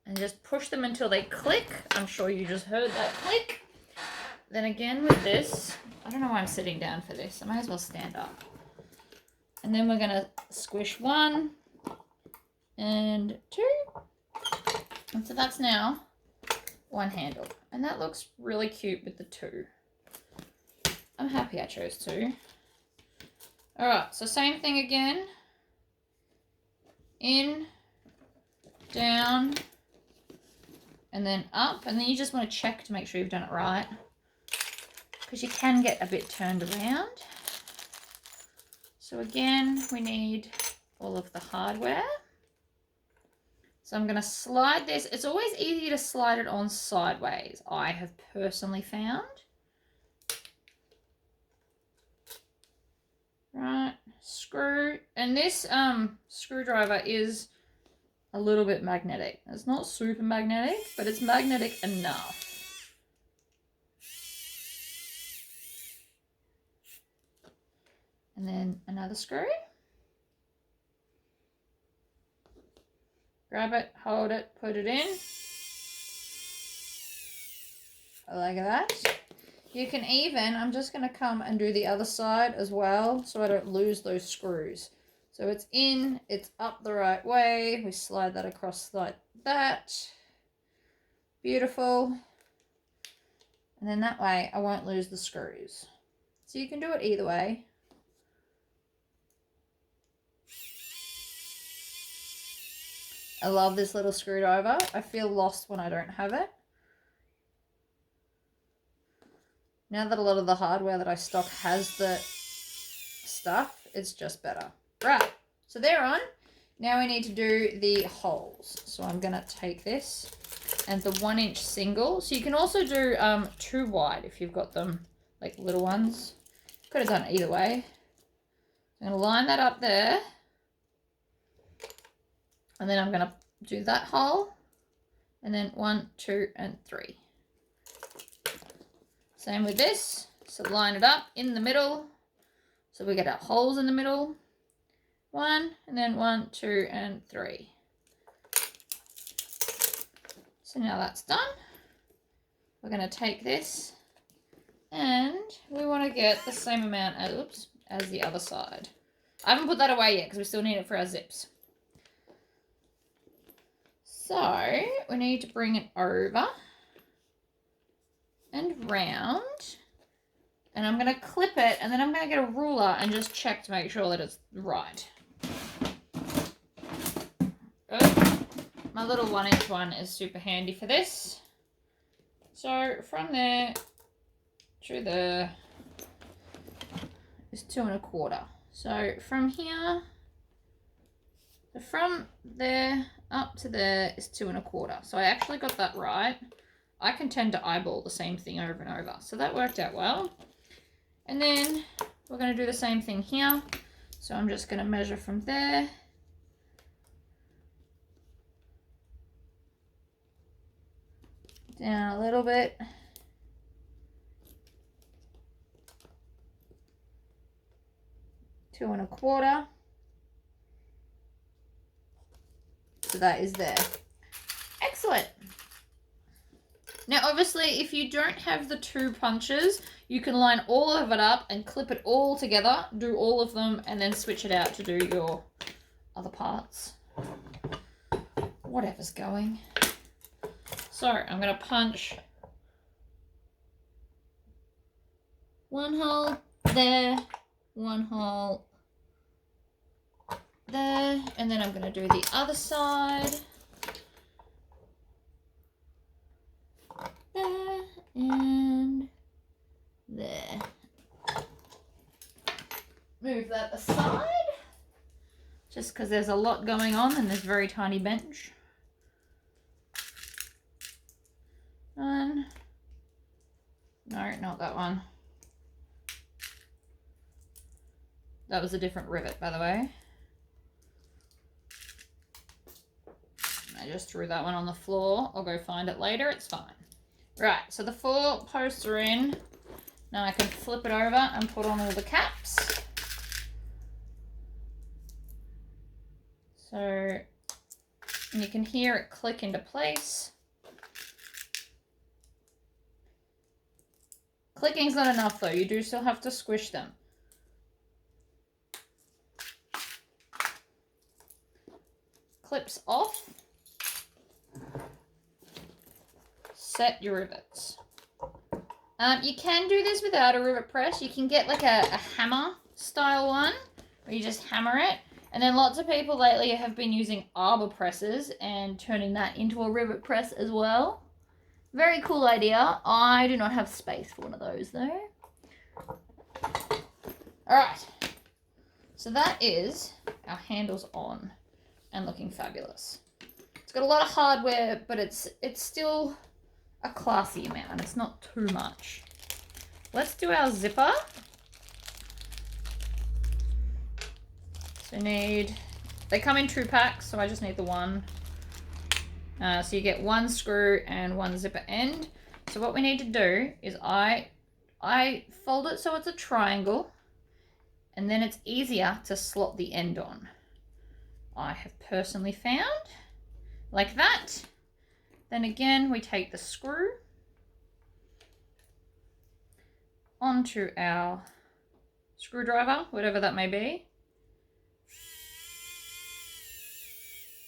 and just push them until they click. I'm sure you just heard that click. Then again with this, I don't know why I'm sitting down for this, I might as well stand up. And then we're going to squish 1 and 2. And so that's now 1 handle. And that looks really cute with the 2. I'm happy I chose 2. Alright, so same thing again. In, down, and then up. And then you just want to check to make sure you've done it right, because you can get a bit turned around. So again, we need all of the hardware. So I'm going to slide this. It's always easier to slide it on sideways, I have personally found. Right, screw. And this screwdriver is a little bit magnetic. It's not super magnetic, but it's magnetic enough. And then another screw. Grab it, hold it, put it in. Like that. You can even, I'm just going to come and do the other side as well so I don't lose those screws. So it's in, it's up the right way. We slide that across like that. Beautiful. And then that way I won't lose the screws. So you can do it either way. I love this little screwdriver. I feel lost when I don't have it. Now that a lot of the hardware that I stock has the stuff, it's just better. Right, so they're on. Now we need to do the holes. So I'm going to take this and the 1-inch single. So you can also do 2 wide if you've got them, like little ones. Could have done it either way. I'm going to line that up there. And then I'm going to do that hole. And then 1, 2, and 3. Same with this. So line it up in the middle. So we get our holes in the middle. 1, and then 1, 2, and 3. So now that's done. We're going to take this and we want to get the same amount as the other side. I haven't put that away yet because we still need it for our zips. So we need to bring it over and round. And I'm going to clip it and then I'm going to get a ruler and just check to make sure that it's right. Good. My little 1-inch one is super handy for this. So from there to there is 2 1/4. So from here, from there up to there is 2 1/4. So I actually got that right. I can tend to eyeball the same thing over and over. So that worked out well. And then we're going to do the same thing here. So I'm just going to measure from there. Down a little bit. Two 1/4. So that is there. Excellent. Now, obviously, if you don't have the 2 punches, you can line all of it up and clip it all together, do all of them, and then switch it out to do your other parts. Whatever's going. So, I'm going to punch 1 hole there, 1 hole there, and then I'm going to do the other side. There and there. Move that aside, just because there's a lot going on in this very tiny bench. 1. No, not that one. That was a different rivet, by the way. I just threw that one on the floor. I'll go find it later. It's fine. Right, so the 4 posts are in. Now I can flip it over and put on all the caps. So you can hear it click into place. Clicking's not enough though. You do still have to squish them. Clips off. Set your rivets. You can do this without a rivet press. You can get like a hammer style one where you just hammer it. And then lots of people lately have been using arbor presses and turning that into a rivet press as well. Very cool idea. I do not have space for one of those though. Alright. So that is our handles on and looking fabulous. It's got a lot of hardware, but it's still a classy amount. It's not too much. Let's do our zipper. So we need They come in 2 packs, so I just need the one. So you get 1 screw and 1 zipper end. So what we need to do is I fold it so it's a triangle, and then it's easier to slot the end on. I have personally found, like that. Then again, we take the screw onto our screwdriver, whatever that may be,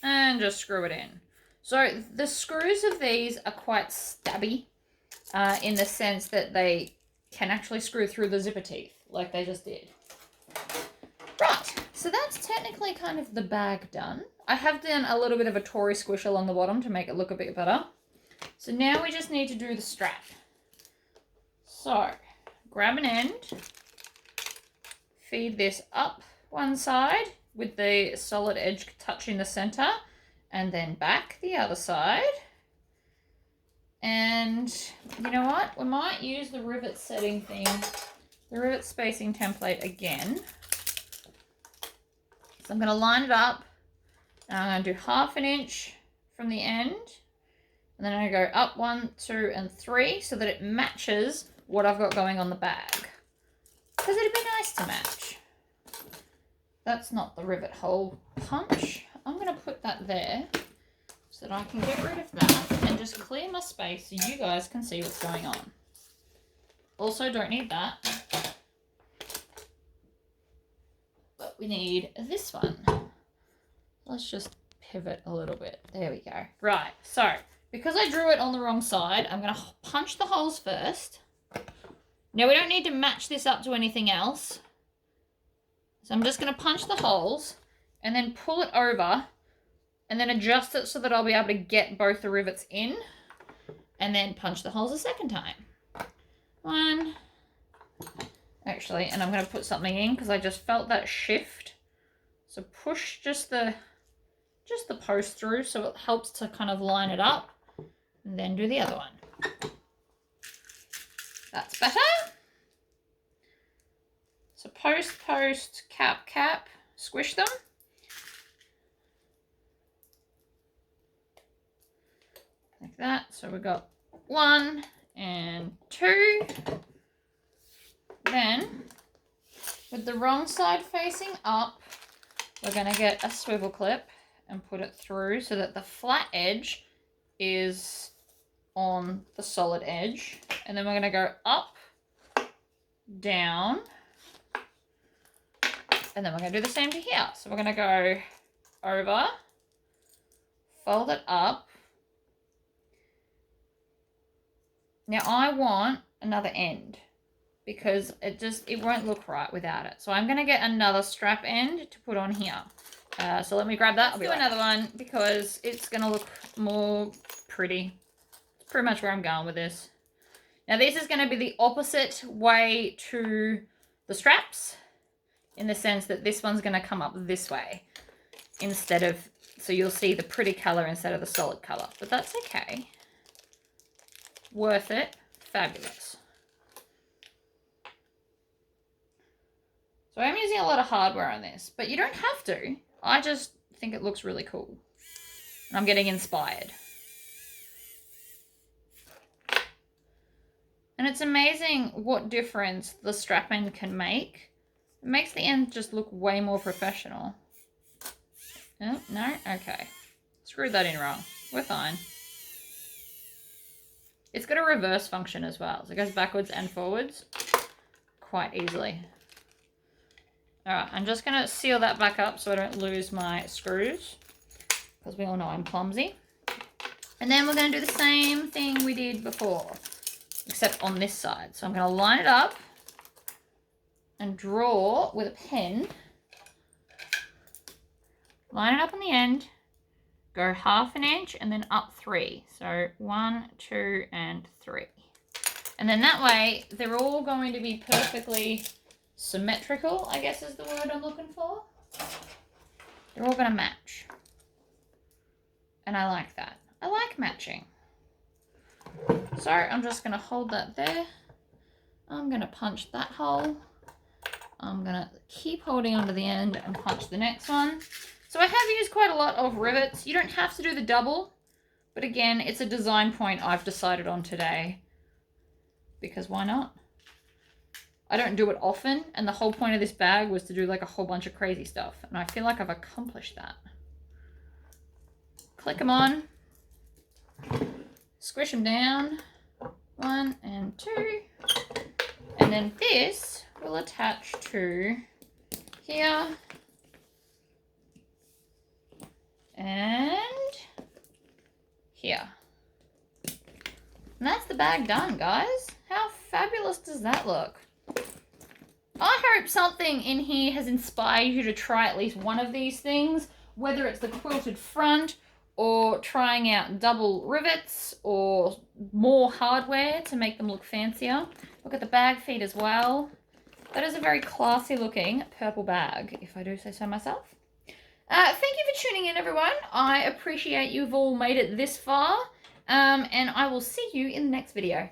and just screw it in. So the screws of these are quite stabby in the sense that they can actually screw through the zipper teeth like they just did. Right, so that's technically kind of the bag done. I have done a little bit of a Tory squish along the bottom to make it look a bit better. So now we just need to do the strap. So grab an end, feed this up one side with the solid edge touching the center, and then back the other side. And you know what? We might use the rivet setting thing, the rivet spacing template again. So I'm going to line it up, and I'm going to do 1/2 inch from the end, and then I'm going to go up 1, 2, and 3 so that it matches what I've got going on the bag. Because it'd be nice to match. That's not the rivet hole punch. I'm going to put that there so that I can get rid of that and just clear my space so you guys can see what's going on. Also, don't need that. But we need this one. Let's just pivot a little bit. There we go. Right, so because I drew it on the wrong side, I'm going to punch the holes first. Now we don't need to match this up to anything else. So I'm just going to punch the holes and then pull it over and then adjust it so that I'll be able to get both the rivets in, and then punch the holes a second time. 1. Actually, and I'm going to put something in because I just felt that shift. So push just the post through so it helps to kind of line it up, and then do the other one. That's better. So post, cap, squish them. Like that. So we've got 1 and 2. Then, with the wrong side facing up, we're going to get a swivel clip and put it through so that the flat edge is on the solid edge. And then we're going to go up, down, and then we're going to do the same to here. So we're going to go over, fold it up. Now I want another end because it won't look right without it. So I'm going to get another strap end to put on here. So let me grab that. I'll do another one because it's going to look more pretty. It's pretty much where I'm going with this. Now this is going to be the opposite way to the straps, in the sense that this one's going to come up this way instead of, so you'll see the pretty color instead of the solid color, but that's okay. Worth it. Fabulous. So I'm using a lot of hardware on this, but you don't have to. I just think it looks really cool. And I'm getting inspired. And it's amazing what difference the strap end can make. It makes the end just look way more professional. Oh, no? Okay. Screwed that in wrong. We're fine. It's got a reverse function as well. So it goes backwards and forwards quite easily. Alright, I'm just going to seal that back up so I don't lose my screws, because we all know I'm clumsy. And then we're going to do the same thing we did before, except on this side. So I'm going to line it up and draw with a pen. Line it up on the end. Go 1/2 inch and then up 3. So 1, 2, and 3. And then that way, they're all going to be perfectly symmetrical, I guess is the word I'm looking for. They're all going to match. And I like that. I like matching. So I'm just going to hold that there. I'm going to punch that hole. I'm going to keep holding onto the end and punch the next one. So I have used quite a lot of rivets. You don't have to do the double, but again, it's a design point I've decided on today. Because why not? I don't do it often, and the whole point of this bag was to do like a whole bunch of crazy stuff, and I feel like I've accomplished that. Click them on. Squish them down. 1 and 2. And then this will attach to here. And here. And that's the bag done, guys. How fabulous does that look? I hope something in here has inspired you to try at least one of these things, whether it's the quilted front or trying out double rivets or more hardware to make them look fancier. Look at the bag feet as well. That is a very classy looking purple bag, if I do say so myself. Thank you for tuning in, everyone. I appreciate you've all made it this far, and I will see you in the next video.